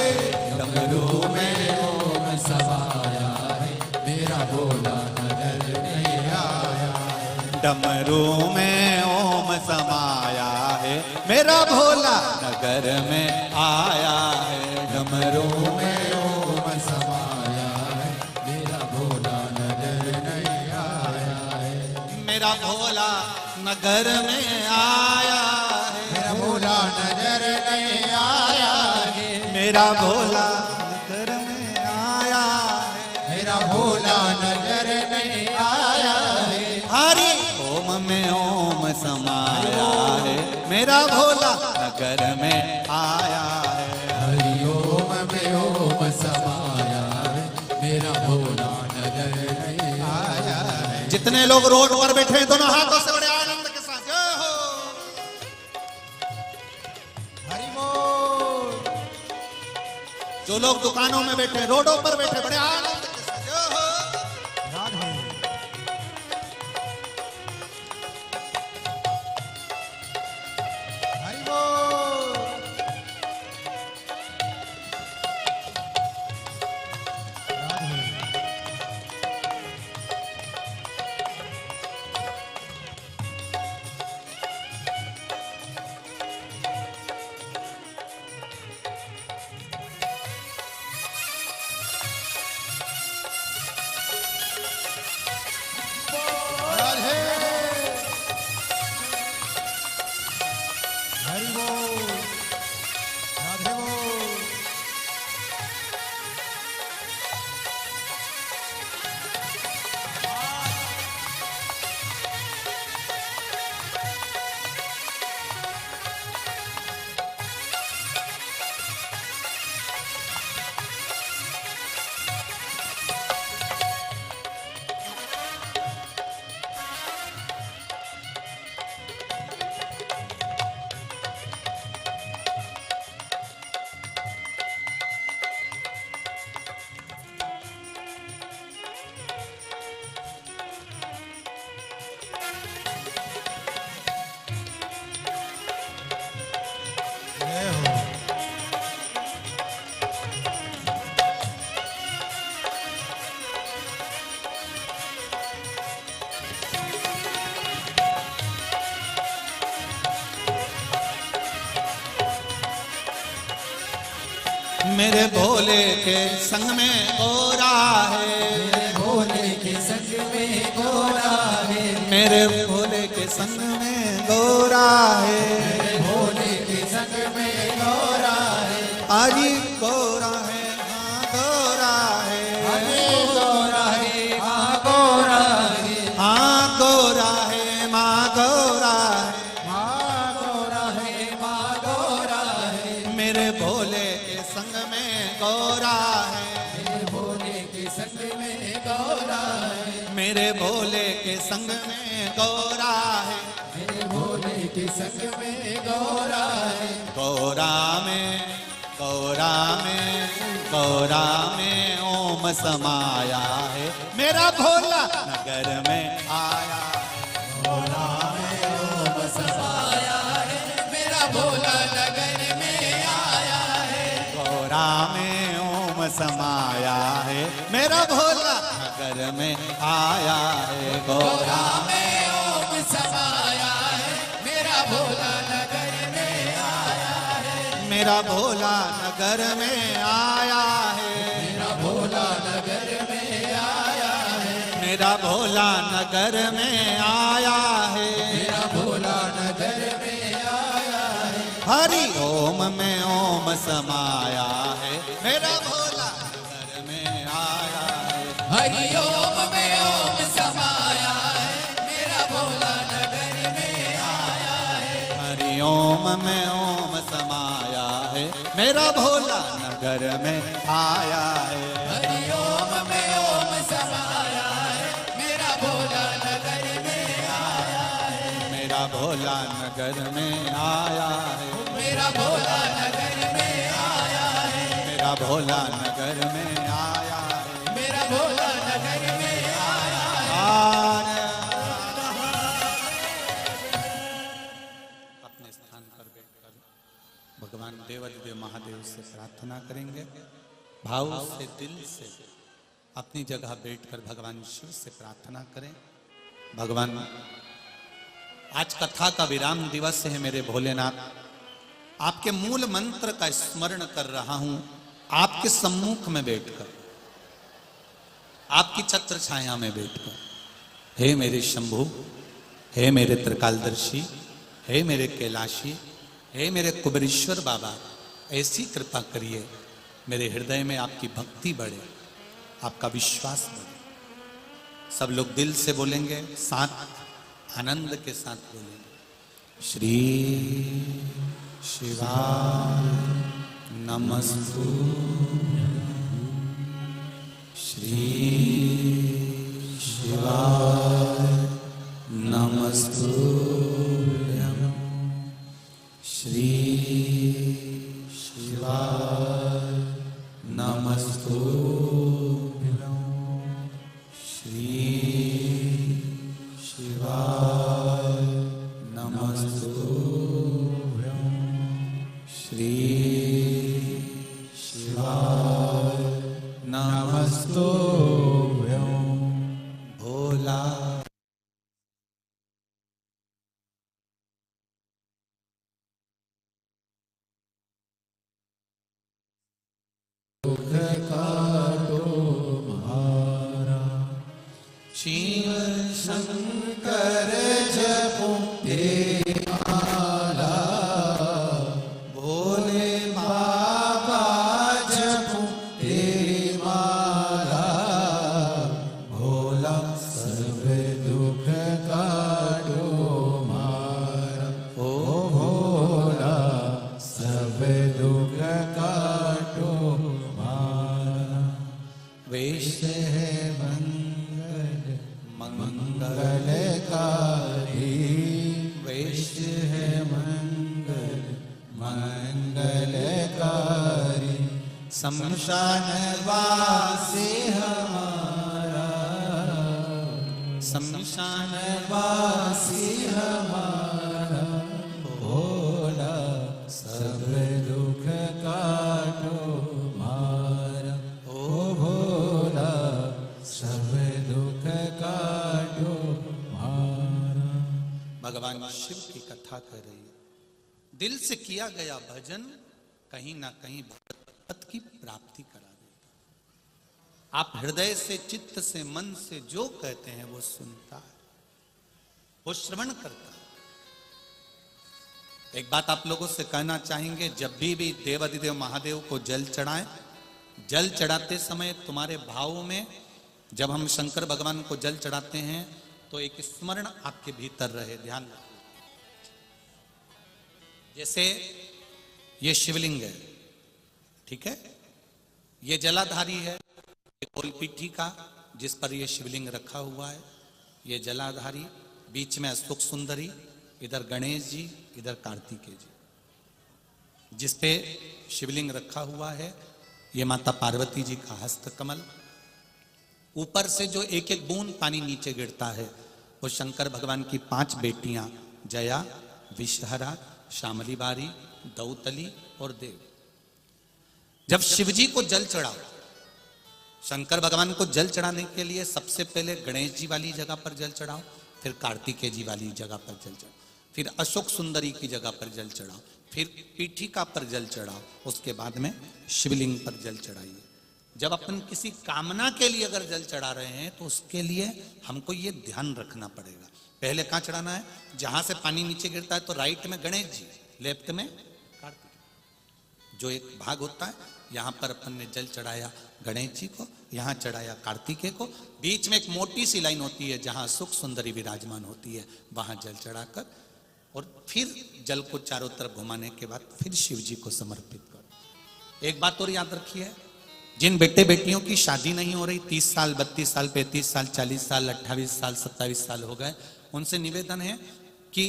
डमरू में ओम समाया है, मेरा भोला नगर नहीं आया है। डमरू में ओम समाया है, मेरा भोला नगर में आया है, डमरू में ओम समाया है, मेरा भोला नगर नहीं आया है। मेरा भोला नगर में आया है, मेरा भोला नजर नहीं आया है, मेरा भोला नगर में आया है, मेरा भोला नजर नहीं आया है। हरि ओम में ओम समाया है, मेरा भोला नगर में आया है। हरि ओम में ओम समाया है, मेरा भोला नजर नहीं आया है। जितने लोग रोड पर बैठे हैं दोनों हाथों से बड़े आनंद के साथ जय हो। हरि बोल। जो लोग दुकानों में बैठे रोडों पर बैठे बड़े आनंद के साथ जय हो। राधे मेरे भोले के संग में गोरा है, मेरे भोले के संग में गोरा है, मेरे भोले के संग में गोरा है, मेरे भोले के संग में गोरा है, आजी गोरा है, हाँ गोरा है, अरे गोरा है, हाँ गोरा है, हाँ गोरा है, माँ गोरा है, हाँ गोरा है, माँ गोरा है, मेरे भोले के संग में गोरा है, मेरे भोले के संग में गोरा है, मेरे भोले के संग में गोरा है, मेरे भोले के संग में गोरा है, गोरा में गोरा में गोरा में ओम समाया है, मेरा भोला नगर में आया, गोरा में ओम समाया है, मेरा भोला नगर में आया है, गोरा में ओम समाया है, मेरा भोला नगर में आया है, गोरा में ओम समाया है, मेरा भोला नगर में आया है, मेरा भोला नगर में आया है, मेरा भोला नगर में आया है, मेरा भोला नगर में आया है, मेरा भोला नगर में आया है, हरि ओम में ओम समाया है, मेरा भोला नगर में आया है, हरि ओम में ओम समाया है, मेरा भोला नगर में आया है, हरि ओम में ओम समाया है, मेरा भोला नगर में आया है, हरि ओम में ओम समाया है, मेरा भोला नगर में आया है, मेरा भोला नगर में आया है, मेरा भोला नगर में आया है, मेरा भोला नगर में आया है, मेरा भोला नगर में आया है। अपने स्थान पर बैठकर भगवान देवाधिदेव महादेव से प्रार्थना करेंगे, भाव से दिल से अपनी जगह बैठकर भगवान शिव से प्रार्थना करें। भगवान आज कथा का विराम दिवस है, मेरे भोलेनाथ आपके मूल मंत्र का स्मरण कर रहा हूं, आपके सम्मुख में बैठकर, आपकी छत्र छाया में बैठकर। हे मेरे शंभु, हे मेरे त्रिकालदर्शी, हे मेरे कैलाशी, हे मेरे कुबेरेश्वर बाबा, ऐसी कृपा करिए मेरे हृदय में आपकी भक्ति बढ़े, आपका विश्वास बढ़े। सब लोग दिल से बोलेंगे, साथ आनंद के साथ बोलेंगे। श्री शिवाय नमस्तु, श्री शिवाय नमस्तुभ्यं, श्री शिवाय नमस्तुभ्यं, श्री शिवाय नमस्तुभ्यं, श्री शिवाय नमस्तुभ्यं। भोला दुख काटो महारा, शिव शंकर जपो माला, भोले बाबा जपो माला, भोला सब दुख काटो मारा, ओ भोला सब दुख काटो मारा, वेश है मंगल मंगलकारी, वेश है मंगल मंगलकारी, शमशान वासी हमारा, शमशान वासी हमारा, भोला सब दुख काटो मारा, ओ भोला सब दुख काटो मारा। भगवान शिव की कथा कर रही है। दिल से किया गया भजन कहीं ना कहीं भगवत पद की प्राप्ति करा देता। आप हृदय से, चित्त से, मन से जो कहते हैं वो सुनता है, वो श्रवण करता है। एक बात आप लोगों से कहना चाहेंगे, जब भी देवाधिदेव महादेव को जल चढ़ाएं, जल चढ़ाते समय तुम्हारे भावों में, जब हम शंकर भगवान को जल चढ़ाते हैं तो एक स्मरण आपके भीतर रहे, ध्यान रखो। जैसे ये शिवलिंग है, ठीक है, ये जलाधारी है, ये गोलपीठी का जिस पर ये शिवलिंग रखा हुआ है, ये जलाधारी, बीच में अशोक सुंदरी, इधर गणेश जी, इधर कार्तिकेय जी, जिस पे शिवलिंग रखा हुआ है, ये माता पार्वती जी का हस्त कमल। ऊपर से जो एक एक बूंद पानी नीचे गिरता है वो शंकर भगवान की 5 बेटियां, जया, विषहरा, श्यामली बारी, दौतली और देव। जब शिवजी को जल चढ़ाओ, शंकर भगवान को जल चढ़ाने के लिए सबसे पहले गणेश जी वाली जगह पर जल चढ़ाओ, फिर कार्तिकेय जी वाली जगह पर जल चढ़ाओ, फिर अशोक सुंदरी की जगह पर जल चढ़ाओ, फिर पीठिका पर जल चढ़ाओ, उसके बाद में शिवलिंग पर जल चढ़ाइए। जब अपन किसी कामना के लिए अगर जल चढ़ा रहे हैं तो उसके लिए हमको ये ध्यान रखना पड़ेगा, पहले कहाँ चढ़ाना है, जहां से पानी नीचे गिरता है तो राइट में गणेश जी, लेफ्ट में कार्तिक, जो एक भाग होता है, यहां पर अपन ने जल चढ़ाया गणेश जी को, यहां चढ़ाया कार्तिकेय को, बीच में एक मोटी सी लाइन होती है जहां सुख सुंदरी विराजमान होती है, वहां जल चढ़ाकर और फिर जल को चारों तरफ घुमाने के बाद फिर शिव जी को समर्पित कर। एक बात और याद रखिए, जिन बेटे बेटियों की शादी नहीं हो रही, 30 साल, 32 साल, 35 साल, 40 साल, 28 साल, 27 साल हो गए, उनसे निवेदन है कि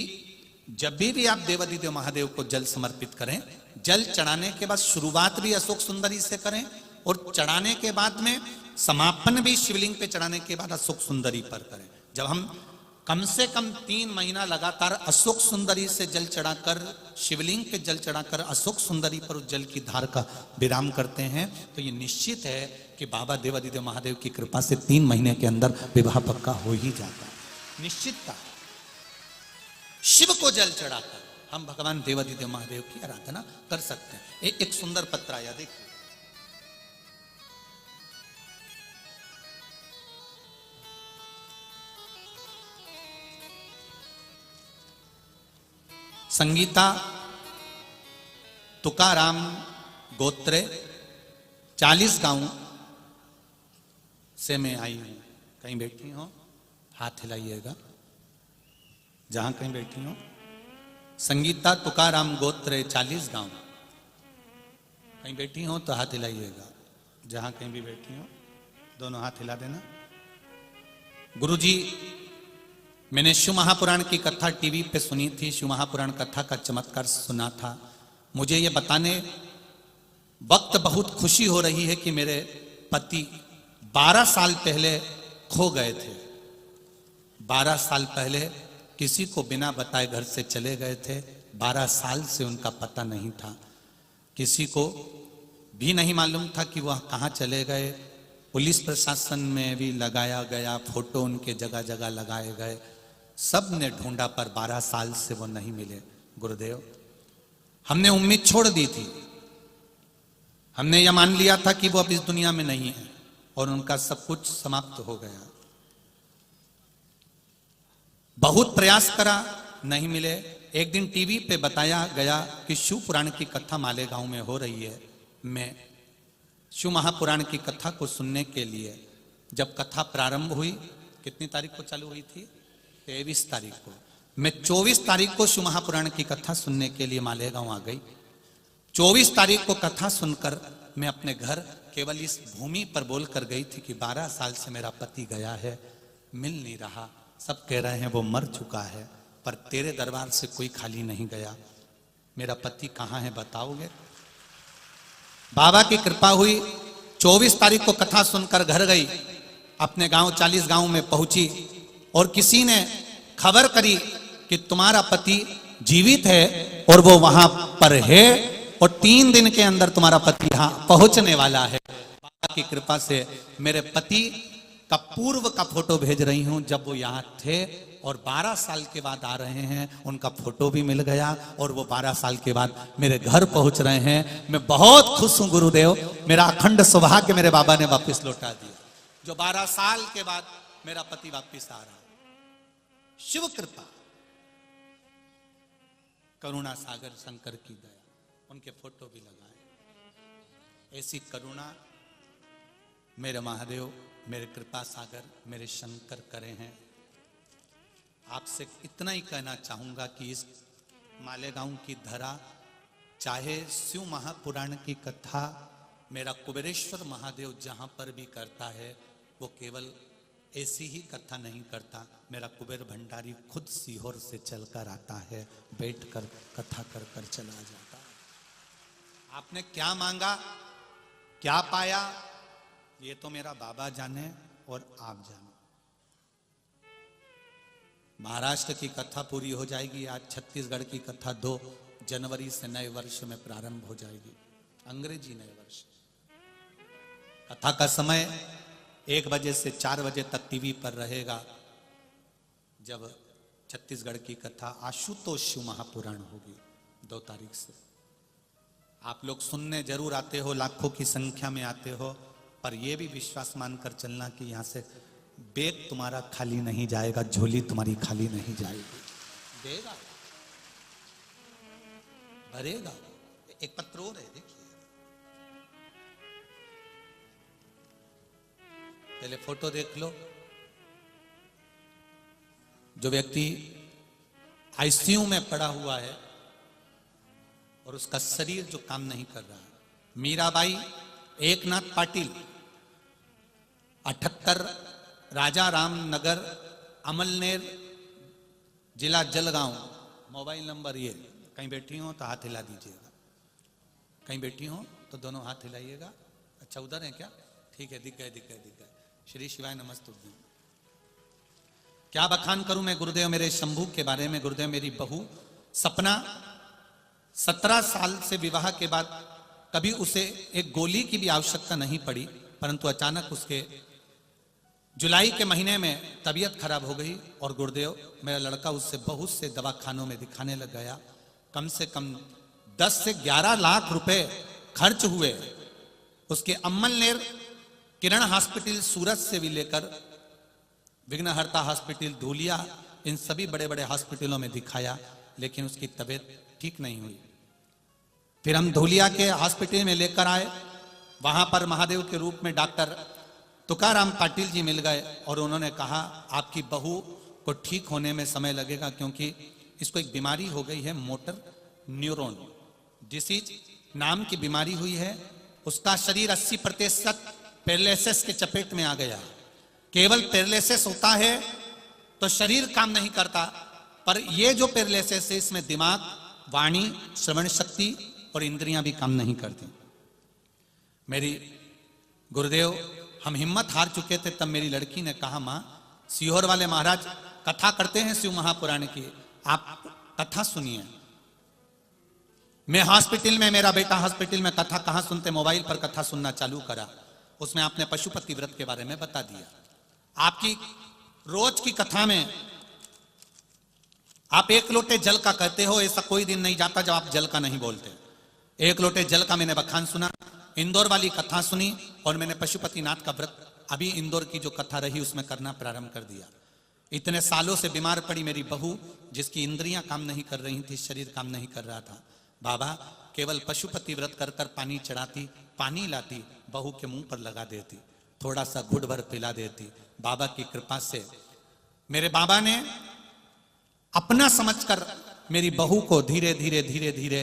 जब भी आप देवाधिदेव महादेव को जल समर्पित करें, जल चढ़ाने के बाद शुरुआत भी अशोक सुंदरी से करें और चढ़ाने के बाद में समापन भी शिवलिंग पे चढ़ाने के बाद अशोक सुंदरी पर करें। जब हम कम से कम 3 महीना लगातार अशोक सुंदरी से जल चढ़ाकर, शिवलिंग पे जल चढ़ाकर अशोक सुंदरी पर उस जल की धार का विराम करते हैं तो ये निश्चित है कि बाबा देवाधिदेव महादेव की कृपा से 3 महीने के अंदर विवाह पक्का हो ही जाता है, निश्चितता। शिव को जल चढ़ाकर हम भगवान देवाधिदेव महादेव की आराधना कर सकते हैं। एक सुंदर पत्र आया, देखिए, संगीता तुकाराम गोत्रे 40 गांव से मैं आई हूं। कहीं बैठी हो हाथ हिलाइएगा, जहां कहीं बैठी हो। संगीता तुकाराम गोत्रे 40 गांव, कहीं बैठी हो तो हाथ हिलाइएगा, जहां कहीं भी बैठी हो दोनों हाथ हिला देना। गुरुजी, मैंने शिव महापुराण की कथा टीवी पे सुनी थी, शिव महापुराण कथा का चमत्कार सुना था। मुझे ये बताने वक्त बहुत खुशी हो रही है कि मेरे पति 12 साल पहले खो गए थे। 12 साल पहले किसी को बिना बताए घर से चले गए थे। 12 साल से उनका पता नहीं था, किसी को भी नहीं मालूम था कि वह कहाँ चले गए। पुलिस प्रशासन में भी लगाया गया, फोटो उनके जगह जगह लगाए गए, सब ने ढूंढा पर 12 साल से वो नहीं मिले। गुरुदेव, हमने उम्मीद छोड़ दी थी, हमने यह मान लिया था कि वो अब इस दुनिया में नहीं है और उनका सब कुछ समाप्त हो गया। बहुत प्रयास करा, नहीं मिले। एक दिन टीवी पे बताया गया कि शिव पुराण की कथा मालेगांव में हो रही है। मैं शिव महापुराण की कथा को सुनने के लिए जब कथा प्रारंभ हुई, कितनी तारीख को चालू हुई थी? 23 तारीख को। मैं 24 तारीख को शिव महापुराण की कथा सुनने के लिए मालेगांव आ गई। 24 तारीख को कथा सुनकर मैं अपने घर केवल इस भूमि पर बोलकर गई थी कि 12 साल से मेरा पति गया है, मिल नहीं रहा, सब कह रहे हैं वो मर चुका है, पर तेरे दरबार से कोई खाली नहीं गया। मेरा पति कहाँ है बताओगे? बाबा की कृपा हुई। 24 तारीख को कथा सुनकर घर गई, अपने गांव 40 गांव में पहुंची और किसी ने खबर करी कि तुम्हारा पति जीवित है और वो वहां पर है और 3 दिन के अंदर तुम्हारा पति यहां पहुंचने वाला है। बाबा की कृपा से मेरे पति का पूर्व का फोटो भेज रही हूं, जब वो यहां थे और 12 साल के बाद आ रहे हैं, उनका फोटो भी मिल गया और वो 12 साल के बाद मेरे घर पहुंच रहे हैं। मैं बहुत खुश हूं गुरुदेव, मेरा अखंड सौभाग्य मेरे बाबा ने वापस लौटा दिया। जो 12 साल के बाद मेरा पति वापस आ रहा है। शिव कृपा, करुणा सागर शंकर की दया, उनके फोटो भी लगाए। ऐसी करुणा मेरे महादेव, मेरे कृपा सागर, मेरे शंकर करे हैं। आपसे इतना ही कहना चाहूंगा कि इस मालेगांव की धरा, चाहे शिव महापुराण की कथा मेरा कुबेरेश्वर महादेव जहां पर भी करता है, वो केवल ऐसी ही कथा नहीं करता। मेरा कुबेर भंडारी खुद सीहोर से चलकर आता है, बैठकर कथा कर कर चला जाता है। आपने क्या मांगा, क्या पाया, ये तो मेरा बाबा जाने और आप जाने। महाराष्ट्र की कथा पूरी हो जाएगी आज, छत्तीसगढ़ की कथा 2 जनवरी से नए वर्ष में प्रारंभ हो जाएगी, अंग्रेजी नए वर्ष। कथा का समय 1 बजे से 4 बजे तक टीवी पर रहेगा, जब छत्तीसगढ़ की कथा आशुतोष शिव महापुराण होगी 2 तारीख से। आप लोग सुनने जरूर आते हो, लाखों की संख्या में आते हो, पर यह भी विश्वास मानकर चलना कि यहां से बैग तुम्हारा खाली नहीं जाएगा, झोली तुम्हारी खाली नहीं जाएगी। देगा, भरेगा। एक पत्र और है, देखिए, पहले फोटो देख लो। जो व्यक्ति आईसीयू में पड़ा हुआ है और उसका शरीर जो काम नहीं कर रहा, मीराबाई एकनाथ पाटिल, 78, राजा राम नगर, अमलनेर, जिला जलगांव। मोबाइल नंबर ये। कहीं बैठी हो तो हाथ हिला दीजिएगा, कहीं बैठी हो तो दोनों हाथ हिलाइएगा। अच्छा, उधर है क्या? ठीक है, दिख गए दिख गए दिख गए। श्री शिवाय नमस्तुभ्यं। क्या बखान करूं मैं गुरुदेव मेरे शंभू के बारे में। गुरुदेव, मेरी बहू सपना 17 साल से विवाह के बाद कभी उसे एक गोली की भी आवश्यकता नहीं पड़ी, परंतु अचानक उसके जुलाई के महीने में तबीयत खराब हो गई और गुरुदेव मेरा लड़का उससे बहुत से दवाखानों में दिखाने लग गया। कम से कम 10 से 11 लाख रुपए खर्च हुए। उसके अम्मलनेर किरण हॉस्पिटल सूरत से भी लेकर विघ्नहर्ता हॉस्पिटल धूलिया, इन सभी बड़े बड़े हॉस्पिटलों में दिखाया, लेकिन उसकी तबीयत ठीक नहीं हुई। फिर हम धूलिया के हॉस्पिटल में लेकर आए। वहां पर महादेव के रूप में डॉक्टर तुकाराम पाटिल जी मिल गए और उन्होंने कहा आपकी बहू को ठीक होने में समय लगेगा, क्योंकि इसको एक बीमारी हो गई है, मोटर न्यूरॉन डिसीज नाम की बीमारी हुई है। उसका शरीर 80% पैरालिसिस के चपेट में आ गया। केवल पैरालिसिस होता है तो शरीर काम नहीं करता, पर यह जो पैरालिसिस है इसमें दिमाग, वाणी, श्रवण शक्ति और इंद्रियां भी काम नहीं करती। मेरी गुरुदेव, हम हिम्मत हार चुके थे, तब मेरी लड़की ने कहा मां, सीहोर वाले महाराज कथा करते हैं शिव महापुराण की, आप कथा सुनिए। मैं हॉस्पिटल में, मेरा बेटा हॉस्पिटल में, कथा कहां सुनते, मोबाइल पर कथा सुनना चालू करा। उसमें आपने पशुपति व्रत के बारे में बता दिया। आपकी रोज की कथा में आप 1 लोटे जल का कहते हो, ऐसा कोई दिन नहीं जाता जब आप जल का नहीं बोलते। 1 लोटे जल का मैंने बखान सुना, इंदौर वाली कथा सुनी और मैंने पशुपतिनाथ का व्रत अभी इंदौर की जो कथा रही उसमें करना प्रारंभ कर दिया। इतने सालों से बीमार पड़ी मेरी बहू, जिसकी इंद्रियां काम नहीं कर रही थी, शरीर काम नहीं कर रहा था। बाबा केवल पशुपति व्रत कर कर पानी चढ़ाती, पानी लाती, बहू के मुंह पर लगा देती, थोड़ा सा घुट भर पिला देती। बाबा की कृपा से मेरे बाबा ने अपना समझकर मेरी बहू को धीरे धीरे धीरे धीरे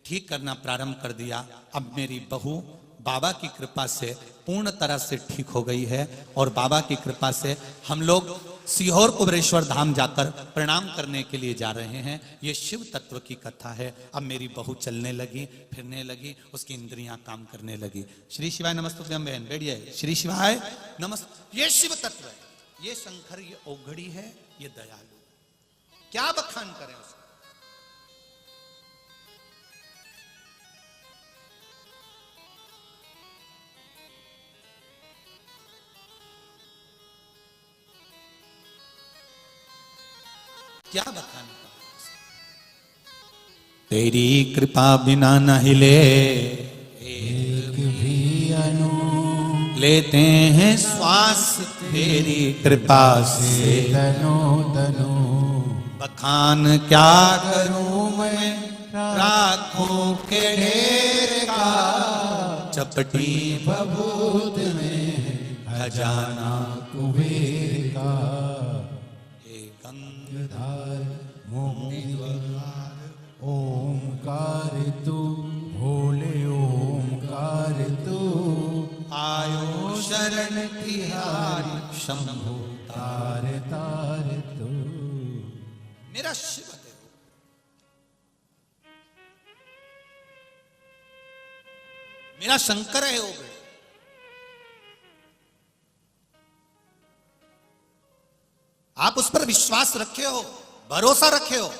ठीक करना प्रारंभ कर दिया। अब मेरी बहू बाबा की कृपा से पूर्ण तरह से ठीक हो गई है और बाबा की कृपा से हम लोग सीहोर कुबेरेश्वर धाम जाकर प्रणाम करने के लिए जा रहे हैं। ये शिव तत्व की कथा है। अब मेरी बहू चलने लगी, फिरने लगी, उसकी इंद्रियां काम करने लगी। श्री शिवाय नमस्तुभ्यं बहन, बैठिए। श्री शिवाय नमस्त। ये शिव तत्व है, ये शंकर, ये औघड़ी है, ये दयालु। क्या बखान करें उसका। क्या बखान का? तेरी कृपा बिना न हिले एक भी अनु लेते हैं श्वास तेरी कृपा से। तनो तनु बखान क्या करूं मैं राखों के ढेर का, चपटी बबूत में खजाना कुबेर का। हे गंग धार ओमकार तू भोले ओमकार तू आयो शरण तिहारी शंभु तार तार तू। मेरा शिव देव, मेरा शंकर है हो गए। आप उस पर विश्वास रखे हो, भरोसा रखे हो।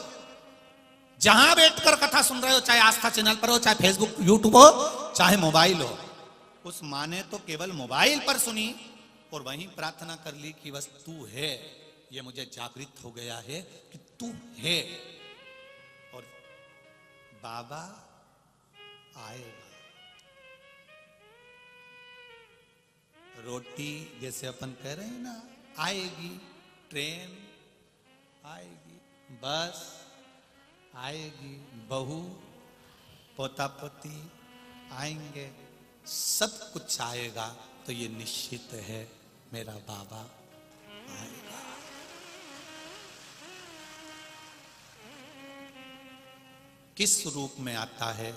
जहां बैठकर कथा सुन रहे हो, चाहे आस्था चैनल पर हो, चाहे फेसबुक यूट्यूब हो, चाहे मोबाइल हो, उस माँ ने तो केवल मोबाइल पर सुनी और वहीं प्रार्थना कर ली कि बस तू है, ये मुझे जागृत हो गया है कि तू है। और बाबा आएगा। रोटी जैसे अपन कह रहे हैं ना, आएगी, ट्रेन आएगी, बस आएगी, बहू पोता पोती आएंगे, सब कुछ आएगा। तो ये निश्चित है मेरा बाबा आएगा। किस रूप में आता है,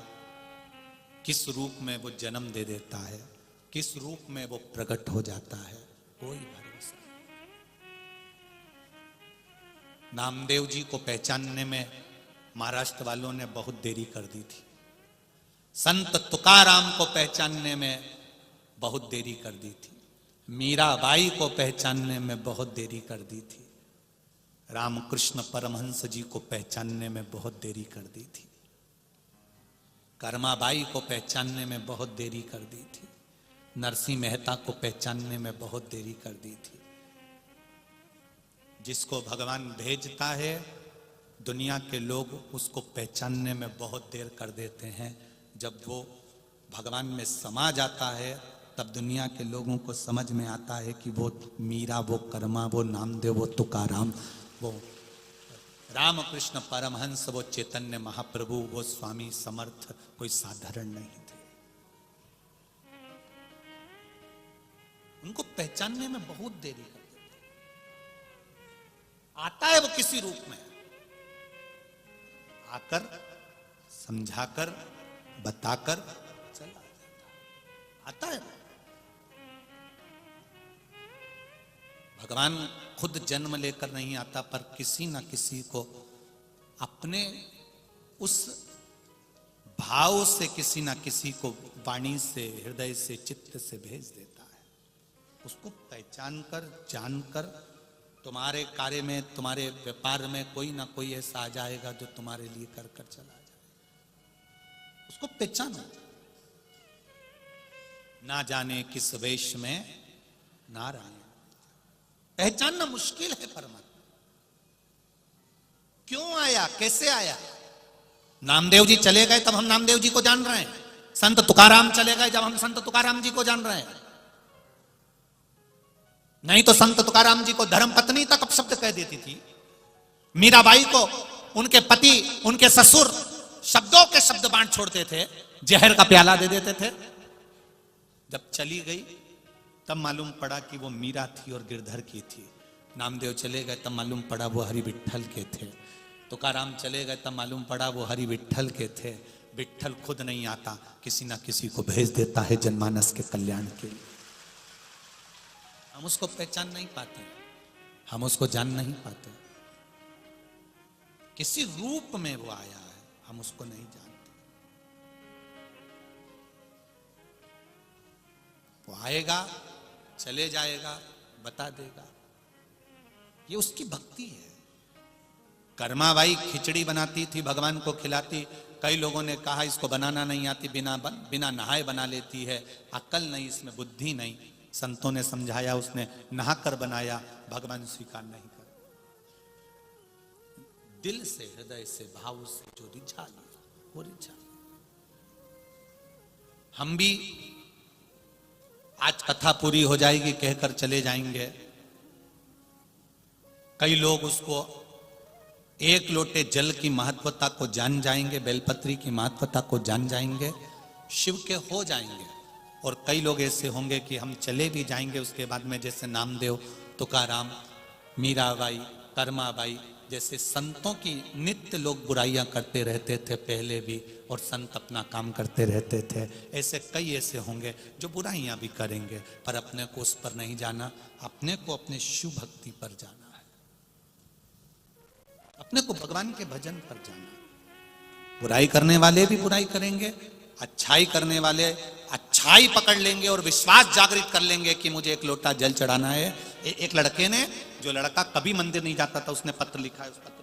किस रूप में वो जन्म दे देता है, किस रूप में वो प्रकट हो जाता है, कोई भरोसा नहीं। नामदेव जी को पहचानने में महाराष्ट्र वालों ने बहुत देरी कर दी थी। संत तुकाराम को पहचानने में बहुत देरी कर दी थी। मीराबाई को पहचानने में बहुत देरी कर दी थी। रामकृष्ण परमहंस जी को पहचानने में बहुत देरी कर दी थी। कर्माबाई को पहचानने में बहुत देरी कर दी थी। नरसिंह मेहता को पहचानने में बहुत देरी कर दी थी। जिसको भगवान भेजता है, दुनिया के लोग उसको पहचानने में बहुत देर कर देते हैं। जब वो भगवान में समा जाता है, तब दुनिया के लोगों को समझ में आता है कि वो मीरा, वो कर्मा, वो नामदेव, वो तुकाराम, वो रामकृष्ण परमहंस, वो चैतन्य महाप्रभु, वो स्वामी समर्थ कोई साधारण नहीं थे। उनको पहचानने में बहुत देरी कर देते। आता है वो किसी रूप में, आकर समझाकर बताकर चला जाता। आता है भगवान खुद जन्म लेकर नहीं आता, पर किसी ना किसी को अपने उस भाव से, किसी ना किसी को वाणी से, हृदय से, चित्त से भेज देता है। उसको पहचान कर, जानकर तुम्हारे कार्य में, तुम्हारे व्यापार में कोई ना कोई ऐसा आ जाएगा जो तुम्हारे लिए कर कर चला जाए। उसको पहचानो। ना जाने किस वेश में नारायण, पहचानना मुश्किल है परमात्मा। क्यों आया, कैसे आया? नामदेव जी चले गए तब हम नामदेव जी को जान रहे हैं। संत तुकाराम चले गए जब हम संत तुकाराम जी को जान रहे हैं। नहीं तो संत तुकाराम जी को धर्म पत्नी तक अपशब्द कह देती थी। मीराबाई को उनके पति, उनके ससुर शब्दों के शब्द बांट छोड़ते थे, जहर का प्याला दे देते थे। जब चली गई तब मालूम पड़ा कि वो मीरा थी और गिरधर की थी। नामदेव चले गए तब मालूम पड़ा वो हरि विट्ठल के थे। तुकाराम चले गए तब मालूम पड़ा वो हरि विट्ठल के थे। विट्ठल खुद नहीं आता, किसी ना किसी को भेज देता है जनमानस के कल्याण के लिए। हम उसको पहचान नहीं पाते, हम उसको जान नहीं पाते। किसी रूप में वो आया है, हम उसको नहीं जानते। वो आएगा, चले जाएगा, बता देगा। ये उसकी भक्ति है। कर्माबाई खिचड़ी बनाती थी, भगवान को खिलाती। कई लोगों ने कहा इसको बनाना नहीं आती, बिना नहाए बना लेती है, अक्ल नहीं, इसमें बुद्धि नहीं। संतों ने समझाया, उसने नहाकर बनाया, भगवान स्वीकार नहीं कर। दिल से, हृदय से, भाव से जो रिझा लिया वो रिझा लिया। हम भी आज कथा पूरी हो जाएगी कहकर चले जाएंगे। कई लोग उसको एक लोटे जल की महत्वता को जान जाएंगे, बेलपत्री की महत्वता को जान जाएंगे, शिव के हो जाएंगे। और कई लोग ऐसे होंगे कि हम चले भी जाएंगे उसके बाद में, जैसे नामदेव, तुकाराम, मीराबाई, कर्माबाई जैसे संतों की नित्य लोग बुराइयां करते रहते थे पहले भी, और संत अपना काम करते रहते थे। ऐसे कई ऐसे होंगे जो बुराइयां भी करेंगे, पर अपने को उस पर नहीं जाना, अपने को अपने शिव भक्ति पर जाना है, अपने को भगवान के भजन पर जाना। बुराई करने वाले भी बुराई करेंगे, अच्छाई करने वाले अच्छाई पकड़ लेंगे और विश्वास जागृत कर लेंगे कि मुझे एक लोटा जल चढ़ाना है। एक लड़के ने, जो लड़का कभी मंदिर नहीं जाता था, उसने पत्र लिखा है। उस पत्र को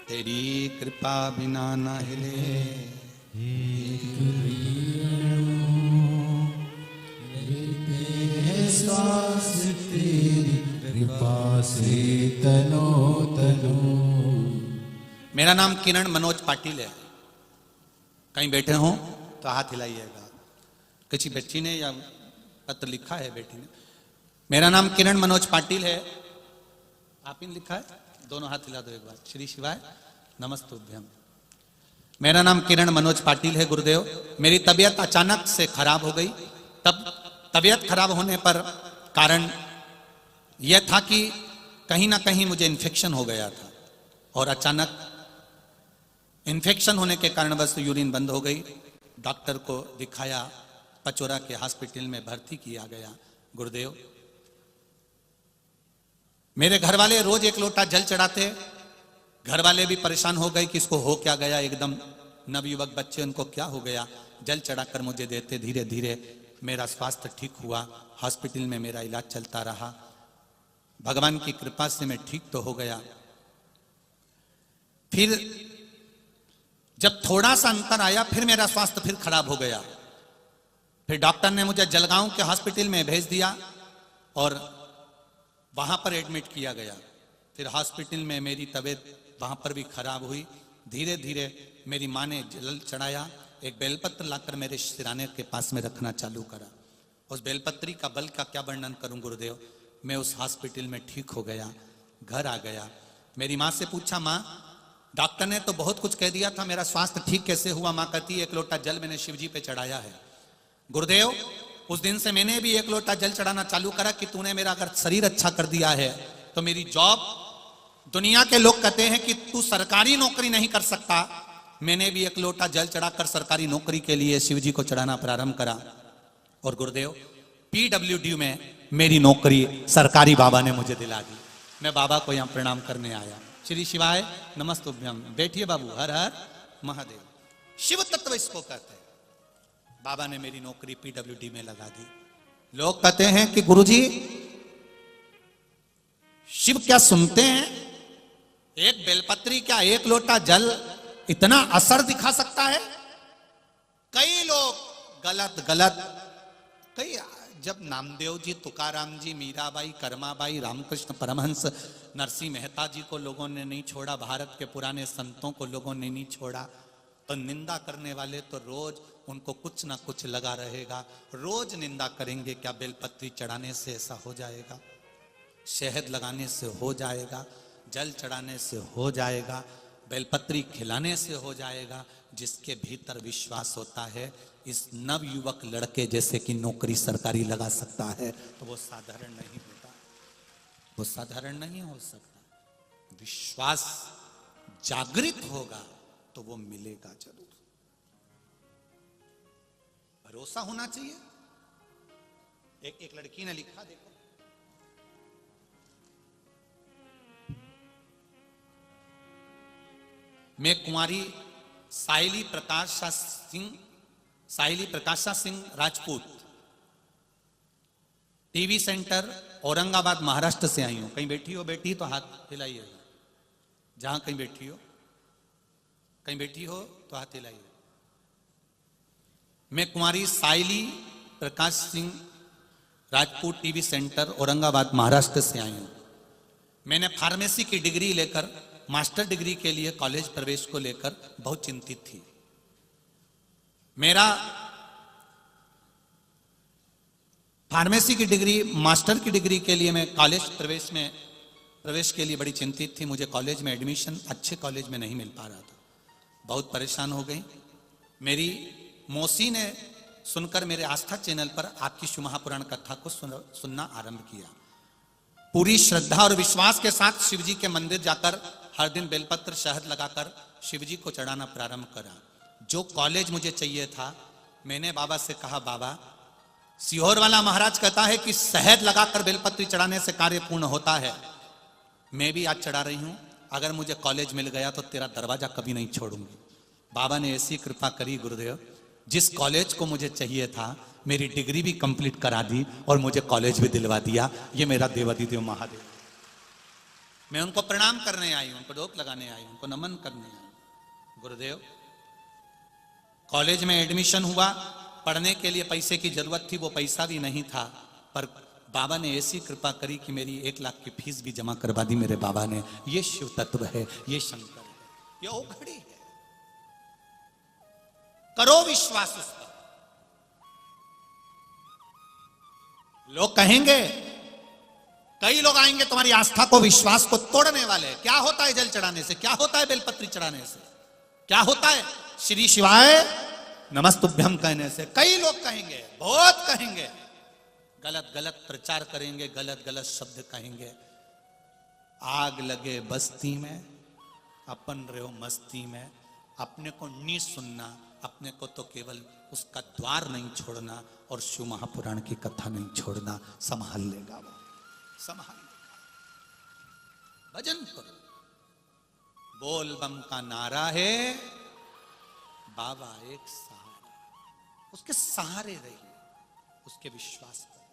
तेरी कृपा बिना न हिले, श्वास तेरी कृपा से तनो तनो। मेरा नाम किरण मनोज पाटिल है। कहीं बैठे हो तो हाथ हिलाइएगा। किसी बच्ची ने या पत्र लिखा है बेटी ने। मेरा नाम किरण मनोज पाटिल है। आप ही ने लिखा है? दोनों हाथ हिला दो एक बार। श्री शिवाय नमस्तुभ्यम। मेरा नाम किरण मनोज पाटिल है गुरुदेव। मेरी तबीयत अचानक से खराब हो गई। तब तबीयत खराब होने पर कारण यह था कि कहीं ना कहीं मुझे इन्फेक्शन हो गया था, और अचानक इन्फेक्शन होने के कारण बस यूरिन बंद हो गई। डॉक्टर को दिखाया, पचोरा के हॉस्पिटल में भर्ती किया गया। गुरुदेव, मेरे घर वाले रोज एक लोटा जल चढ़ाते। घर वाले भी परेशान हो गए कि इसको हो क्या गया, एकदम नवयुवक बच्चे, उनको क्या हो गया। जल चढ़ाकर मुझे देते। धीरे धीरे मेरा स्वास्थ्य ठीक हुआ। हॉस्पिटल में मेरा इलाज चलता रहा। भगवान की कृपा से मैं ठीक तो हो गया। फिर जब थोड़ा सा अंतर आया, फिर मेरा स्वास्थ्य फिर खराब हो गया। फिर डॉक्टर ने मुझे जलगांव के हॉस्पिटल में भेज दिया और वहां पर एडमिट किया गया। फिर हॉस्पिटल में मेरी तबीयत वहां पर भी खराब हुई। धीरे धीरे मेरी माँ ने जल चढ़ाया। एक बेलपत्र लाकर मेरे सिराने के पास में रखना चालू करा। उस बेलपत्री का बल का क्या वर्णन करूं गुरुदेव। मैं उस हॉस्पिटल में ठीक हो गया, घर आ गया। मेरी माँ से पूछा, माँ डॉक्टर ने तो बहुत कुछ कह दिया था, मेरा स्वास्थ्य ठीक कैसे हुआ। माँ कहती, एक लोटा जल मैंने शिव जी पे चढ़ाया है। गुरुदेव, उस दिन से मैंने भी एक लोटा जल चढ़ाना चालू करा कि तूने मेरा अगर शरीर अच्छा कर दिया है तो मेरी जॉब, दुनिया के लोग कहते हैं कि तू सरकारी नौकरी नहीं कर सकता, मैंने भी एक लोटा जल चढ़ाकर सरकारी नौकरी के लिए शिव जी को चढ़ाना प्रारंभ करा। और गुरुदेव, पीडब्ल्यूडी में मेरी नौकरी सरकारी बाबा ने मुझे दिला दी। मैं बाबा को यहाँ प्रणाम करने आया। श्री शिवाय नमस्तुभ्यम। बैठिए बाबू। हर हर महादेव। शिव तत्व इसको कहते हैं। बाबा ने मेरी नौकरी पीडब्ल्यूडी में लगा दी। लोग कहते हैं कि गुरुजी शिव क्या सुनते हैं? एक बेलपत्री क्या एक लोटा जल इतना असर दिखा सकता है? कई लोग गलत कई, जब नामदेव जी, तुकाराम जी, मीराबाई, कर्माबाई, रामकृष्ण परमहंस, नरसिंह मेहता जी को लोगों ने नहीं छोड़ा, भारत के पुराने संतों को लोगों ने नहीं छोड़ा, तो निंदा करने वाले तो रोज उनको कुछ ना कुछ लगा रहेगा। रोज निंदा करेंगे। क्या बेलपत्री चढ़ाने से ऐसा हो जाएगा? शहद लगाने से हो जाएगा? जल चढ़ाने से हो जाएगा? बेलपत्री खिलाने से हो जाएगा? जिसके भीतर विश्वास होता है इस नवयुवक लड़के जैसे कि नौकरी सरकारी लगा सकता है, तो वो साधारण नहीं होता। वो साधारण नहीं हो सकता। विश्वास जागृत होगा तो वो मिलेगा जरूर। भरोसा होना चाहिए। एक लड़की ने लिखा, देखो, मैं कुंवारी साहिली प्रकाशा सिंह राजपूत, टीवी सेंटर औरंगाबाद महाराष्ट्र से आई हूं। कहीं बैठी हो बेटी तो हाथ हिलाइएगा, जहां कहीं बैठी हो, कहीं बैठी हो तो हाथ हिलाइए। मैं कुमारी साइली प्रकाश सिंह राजपूत टीवी सेंटर औरंगाबाद महाराष्ट्र से आई हूं। मैंने फार्मेसी की डिग्री लेकर मास्टर डिग्री के लिए कॉलेज प्रवेश को लेकर बहुत चिंतित थी। मेरा फार्मेसी की डिग्री, मास्टर की डिग्री के लिए मैं कॉलेज प्रवेश के लिए बड़ी चिंतित थी। मुझे कॉलेज में एडमिशन अच्छे कॉलेज में नहीं मिल पा रहा था, बहुत परेशान हो गई। मेरी मौसी ने सुनकर मेरे आस्था चैनल पर आपकी शिव महापुराण कथा को सुनना आरंभ किया। पूरी श्रद्धा और विश्वास के साथ शिवजी के मंदिर जाकर हर दिन बेलपत्र शहद लगाकर शिवजी को चढ़ाना प्रारंभ करा। जो कॉलेज मुझे चाहिए था, मैंने बाबा से कहा, बाबा सीहोर वाला महाराज कहता है कि शहद लगाकर बेलपत्री चढ़ाने से कार्य पूर्ण होता है। मैं भी आज चढ़ा रही हूं, अगर मुझे कॉलेज मिल गया तो तेरा दरवाजा कभी नहीं छोड़ूंगी। बाबा ने ऐसी कृपा करी गुरुदेव, जिस कॉलेज को मुझे चाहिए था मेरी डिग्री भी कंप्लीट करा दी और मुझे कॉलेज भी दिलवा दिया। ये मेरा देवादिदेव महादेव। मैं उनको प्रणाम करने आई हूं, उनको डोक लगाने आई हूं, उनको नमन करने आई हूं। गुरुदेव, कॉलेज में एडमिशन हुआ, पढ़ने के लिए पैसे की जरूरत थी, वो पैसा भी नहीं था, पर बाबा ने ऐसी कृपा करी कि मेरी 1 लाख की फीस भी जमा करवा दी मेरे बाबा ने। ये शिव तत्व है, ये शंकर है, ये ओघड़ी है। करो विश्वास उस पर। लोग कहेंगे, कई लोग आएंगे तुम्हारी आस्था को, विश्वास को तोड़ने वाले। क्या होता है जल चढ़ाने से, क्या होता है बेलपत्री चढ़ाने से, क्या होता है श्री शिवाय नमस्तुभ्यम कहने से? कई लोग कहेंगे, बहुत कहेंगे, गलत गलत प्रचार करेंगे, गलत गलत शब्द कहेंगे। आग लगे बस्ती में, अपन रहो मस्ती में। अपने को नहीं सुनना, अपने को तो केवल उसका द्वार नहीं छोड़ना और शिव महापुराण की कथा नहीं छोड़ना। संभाल लेगा वो, संभाल लेगा। भजन करो, बोल बम का नारा है, बाबा एक सहारा, उसके सहारे रहिए, उसके विश्वास करो।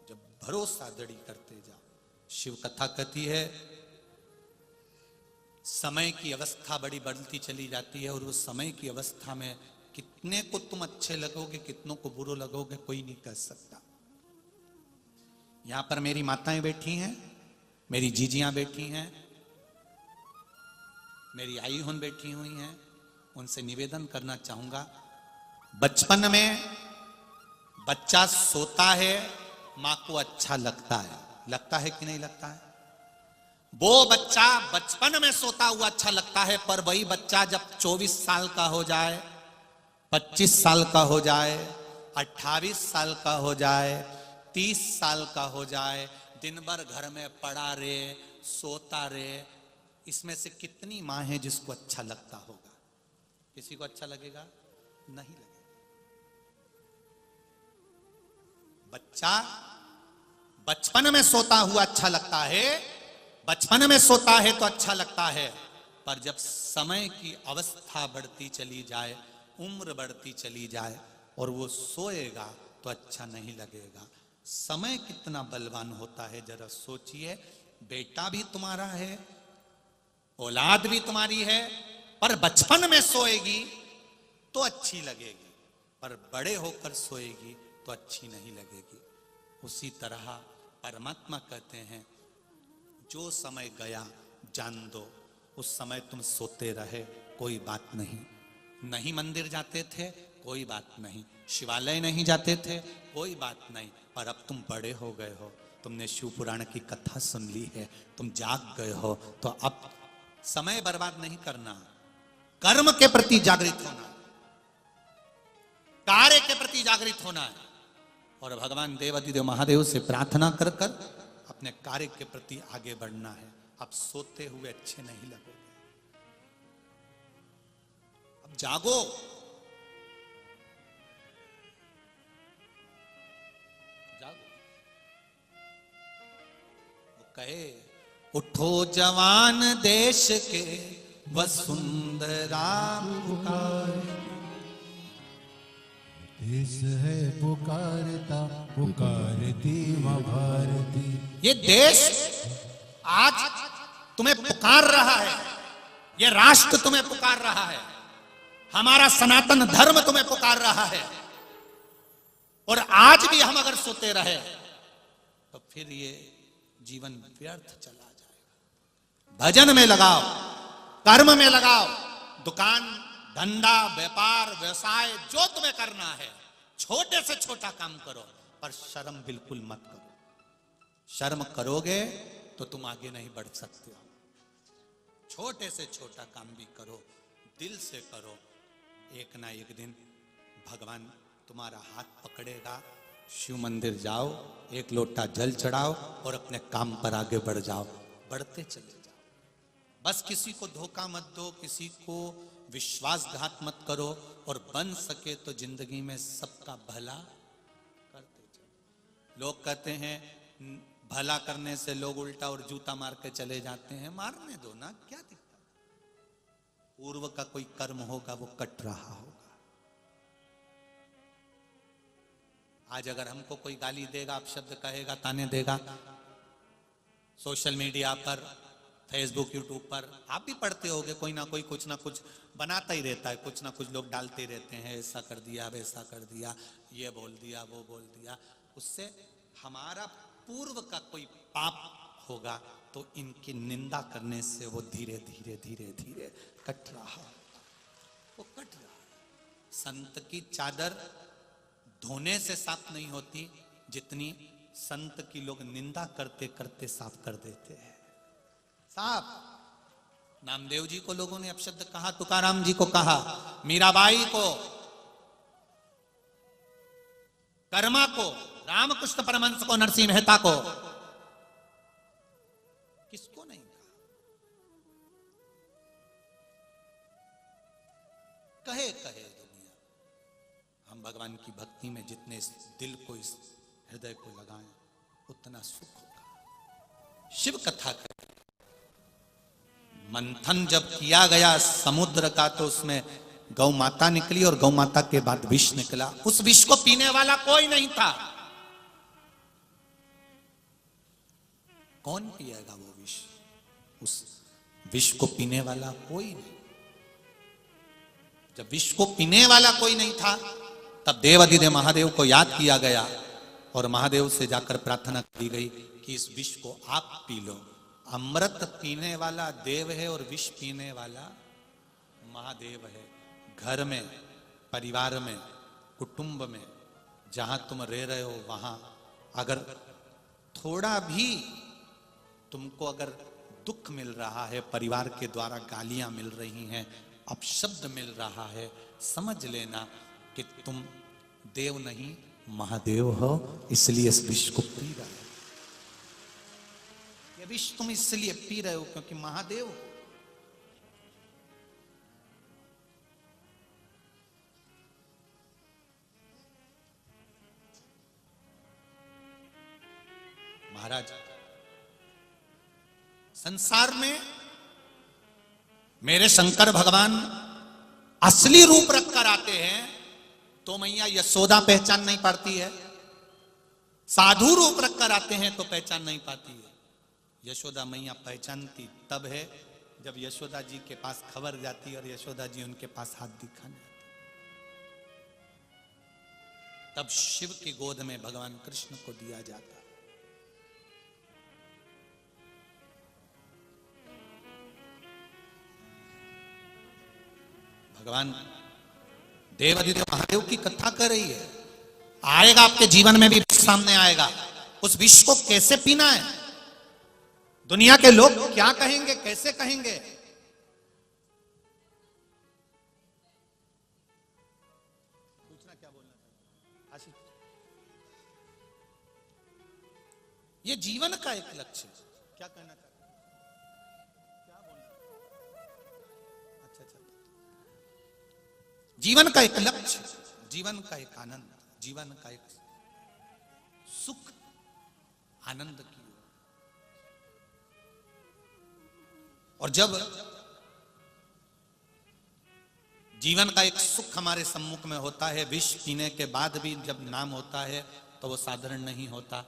जब भरोसा दृढ़ करते जाओ। शिव कथा कहती है समय की अवस्था बड़ी बढ़ती चली जाती है और उस समय की अवस्था में कितने को तुम अच्छे लगोगे, कितनों को बुरे लगोगे, कोई नहीं कह सकता। यहां पर मेरी माताएं बैठी हैं, मेरी जीजियां बैठी हैं, मेरी आई हुन बैठी हुई हैं। उनसे निवेदन करना चाहूंगा, बचपन में बच्चा सोता है, मां को अच्छा लगता है कि नहीं लगता है? वो बच्चा बचपन में सोता हुआ अच्छा लगता है, पर वही बच्चा जब 24 साल का हो जाए, 25 साल का हो जाए, 28 साल का हो जाए, 30 साल का हो जाए, दिन भर घर में पड़ा रहे, सोता रहे, इसमें से कितनी मां है जिसको अच्छा लगता होगा? किसी को अच्छा लगेगा? नहीं लगेगा। बच्चा बचपन में सोता हुआ अच्छा लगता है, बचपन में सोता है तो अच्छा लगता है, पर जब समय की अवस्था बढ़ती चली जाए, उम्र बढ़ती चली जाए और वो सोएगा तो अच्छा नहीं लगेगा। समय कितना बलवान होता है, जरा सोचिए। बेटा भी तुम्हारा है, औलाद भी तुम्हारी है, पर बचपन में सोएगी तो अच्छी लगेगी, पर बड़े होकर सोएगी तो अच्छी नहीं लगेगी। उसी तरह परमात्मा कहते हैं, जो समय गया जान दो, उस समय तुम सोते रहे कोई बात नहीं, नहीं मंदिर जाते थे कोई बात नहीं, शिवालय नहीं जाते थे कोई बात नहीं, पर अब तुम बड़े हो गए हो, तुमने शिव पुराण की कथा सुन ली है, तुम जाग गए हो, तो अब समय बर्बाद नहीं करना, कर्म के प्रति जागृत होना, कार्य के प्रति जागृत होना है और भगवान देवादिदेव महादेव से प्रार्थना कर कर अपने कार्य के प्रति आगे बढ़ना है। अब सोते हुए अच्छे नहीं लगोगे, अब जागो। जागो। वो कहे, उठो जवान देश के वसुंधरा पुकारे, देश है पुकारता पुकारती माँ भारती। ये देश आज तुम्हें पुकार रहा है, ये राष्ट्र तुम्हें पुकार रहा है, हमारा सनातन धर्म तुम्हें पुकार रहा है। और आज भी हम अगर सोते रहे तो फिर ये जीवन व्यर्थ चला जाएगा। भजन में लगाओ, कर्म में लगाओ, दुकान धंधा व्यापार व्यवसाय जो तुम्हें करना है, छोटे से छोटा काम करो, पर शर्म बिल्कुल मत करो। शर्म करोगे तो तुम आगे नहीं बढ़ सकते हो। छोटे से छोटा काम भी करो, दिल से करो, एक ना एक दिन भगवान तुम्हारा हाथ पकड़ेगा। शिव मंदिर जाओ, एक लोटा जल चढ़ाओ और अपने काम पर आगे बढ़ जाओ, बढ़ते चले जाओ। बस किसी को धोखा मत दो, किसी को विश्वासघात मत करो, और बन सके तो जिंदगी में सबका भला करते चलो। लोग कहते हैं भला करने से लोग उल्टा और जूता मार के चले जाते हैं। मारने दो ना, क्या दिक्कत। पूर्व का कोई कर्म होगा वो कट रहा होगा। आज अगर हमको कोई गाली देगा, अपशब्द कहेगा, ताने देगा, सोशल मीडिया पर, फेसबुक यूट्यूब पर आप भी पढ़ते होगे, कोई ना कोई कुछ ना कुछ बनाता ही रहता है, कुछ ना कुछ लोग डालते रहते हैं, ऐसा कर दिया वैसा कर दिया, ये बोल दिया वो बोल दिया। उससे हमारा पूर्व का कोई पाप होगा तो इनकी निंदा करने से वो धीरे धीरे धीरे धीरे कट रहा, वो कट रहा। संत की चादर धोने से साफ नहीं होती, जितनी संत की लोग निंदा करते करते साफ कर देते हैं। साफ नामदेव जी को लोगों ने अपशब्द कहा, तुकाराम जी को कहा, मीराबाई को, कर्मा को, रामकृष्ण परमहंस को, नरसिंह मेहता को, किसको नहीं कहा। कहे कहे दुनिया। हम भगवान की भक्ति में जितने इस दिल को, इस हृदय को लगाएं, उतना सुख होगा। शिव कथा कर मंथन जब किया गया समुद्र का, तो उसमें गौ माता निकली और गौ माता के बाद विष निकला। उस विष को पीने वाला कोई नहीं था। कौन पिएगा वो विष? उस विष को पीने वाला कोई नहीं। जब विष को पीने वाला कोई नहीं था, तब देवाधिदेव महादेव को याद किया गया और महादेव से जाकर प्रार्थना की गई कि इस विष को आप पी लो। अमृत पीने वाला देव है और विष पीने वाला महादेव है। घर में, परिवार में, कुटुंब में, जहां तुम रह रहे हो, वहां अगर थोड़ा भी तुमको अगर दुख मिल रहा है, परिवार के द्वारा गालियां मिल रही हैं, अपशब्द मिल रहा है, समझ लेना कि तुम देव नहीं महादेव हो, इसलिए इस विष को पी रहे हो। ये विष तुम इसलिए पी रहे हो क्योंकि महादेव हो। महाराज, संसार में मेरे शंकर भगवान असली रूप रखकर आते हैं तो मैया यशोदा पहचान नहीं पाती है। साधु रूप रखकर आते हैं तो पहचान नहीं पाती है। यशोदा मैया पहचानती तब है जब यशोदा जी के पास खबर जाती और यशोदा जी उनके पास हाथ दिखाने आते। तब शिव की गोद में भगवान कृष्ण को दिया जाता। भगवान देवाधिदेव महादेव की कथा कर रही है। आएगा आपके जीवन में भी सामने आएगा। उस विष को कैसे पीना है, दुनिया के लोग क्या कहेंगे, कैसे कहेंगे, पूछना क्या बोलना था आशीष? ये जीवन का एक लक्ष्य। क्या कहना चाहते, क्या बोलना? अच्छा अच्छा, जीवन का एक लक्ष्य, जीवन का एक आनंद, जीवन का एक सुख, आनंद की। और जब जीवन का एक सुख हमारे सम्मुख में होता है। विष पीने के बाद भी जब नाम होता है तो वो साधारण नहीं होता।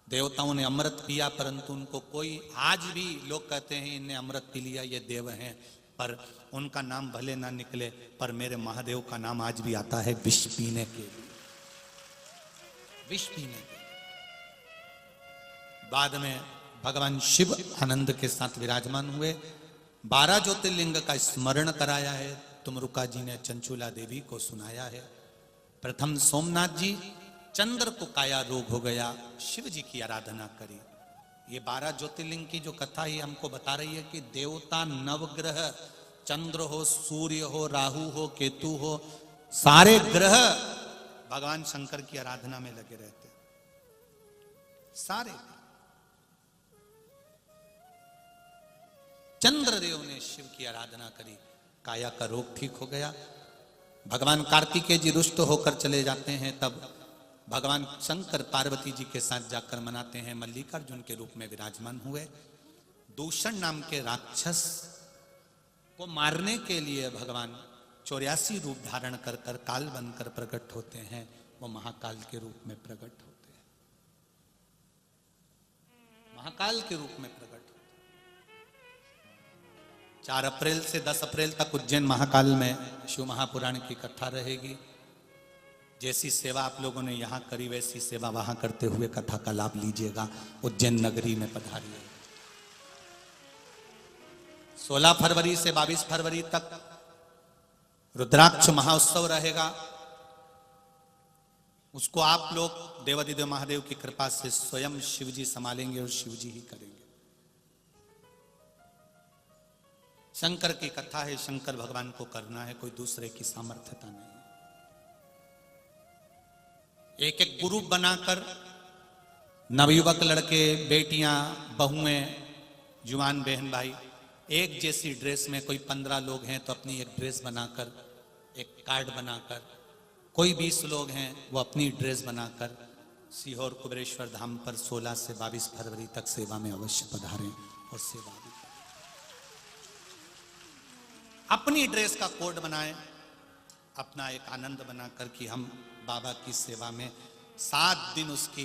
देवताओं ने अमृत पिया, परंतु उनको कोई, आज भी लोग कहते हैं इनने अमृत पी लिया, ये देव हैं, पर उनका नाम भले ना निकले, पर मेरे महादेव का नाम आज भी आता है विष पीने के लिए, विष पीने के। बाद में भगवान शिव आनंद के साथ विराजमान हुए, 12 ज्योतिर्लिंग का स्मरण कराया है। तुमरुका जी ने चंचूला देवी को सुनाया है। प्रथम सोमनाथ जी, चंद्र को काया रोग हो गया, शिव जी की आराधना करी। ये 12 ज्योतिर्लिंग की जो कथा ये हमको बता रही है कि देवता, नवग्रह, चंद्र हो, सूर्य हो, राहु हो, केतु हो, सारे ग्रह भगवान शंकर की आराधना में लगे रहते, सारे। चंद्रदेव ने शिव की आराधना करी, काया का रोग ठीक हो गया। भगवान कार्तिकेय जी रुष्ट होकर चले जाते हैं, तब भगवान शंकर पार्वती जी के साथ जाकर मनाते हैं, मल्लिकार्जुन के रूप में विराजमान हुए। दूषण नाम के राक्षस को मारने के लिए भगवान 84 रूप धारण कर कर काल बनकर प्रकट होते हैं, वो महाकाल के रूप में प्रकट होते हैं, महाकाल के रूप में प्रकट होते हैं। 4 अप्रैल से 10 अप्रैल तक उज्जैन महाकाल में शिव महापुराण की कथा रहेगी। जैसी सेवा आप लोगों ने यहाँ करी, वैसी सेवा वहां करते हुए कथा का लाभ लीजिएगा। उज्जैन नगरी में पधारिए। 16 फरवरी से 22 फरवरी तक रुद्राक्ष महोत्सव रहेगा। उसको आप लोग देवाधिदेव महादेव की कृपा से स्वयं शिव जी संभालेंगे और शिव जी ही करेंगे। शंकर की कथा है, शंकर भगवान को करना है, कोई दूसरे की सामर्थ्यता नहीं। एक एक ग्रुप बनाकर नवयुवक लड़के, बेटियां, बहुएं, जुआन बहन भाई एक जैसी ड्रेस में, कोई 15 लोग हैं तो अपनी एक ड्रेस बनाकर, एक कार्ड बनाकर, कोई 20 लोग हैं वो अपनी ड्रेस बनाकर सीहोर कुबेरेश्वर धाम पर 16 से 22 फरवरी तक सेवा में अवश्य पधारें और सेवा भी करें। अपनी ड्रेस का कोड बनाएं, अपना एक आनंद बनाकर कि हम बाबा की सेवा में 7 दिन उसकी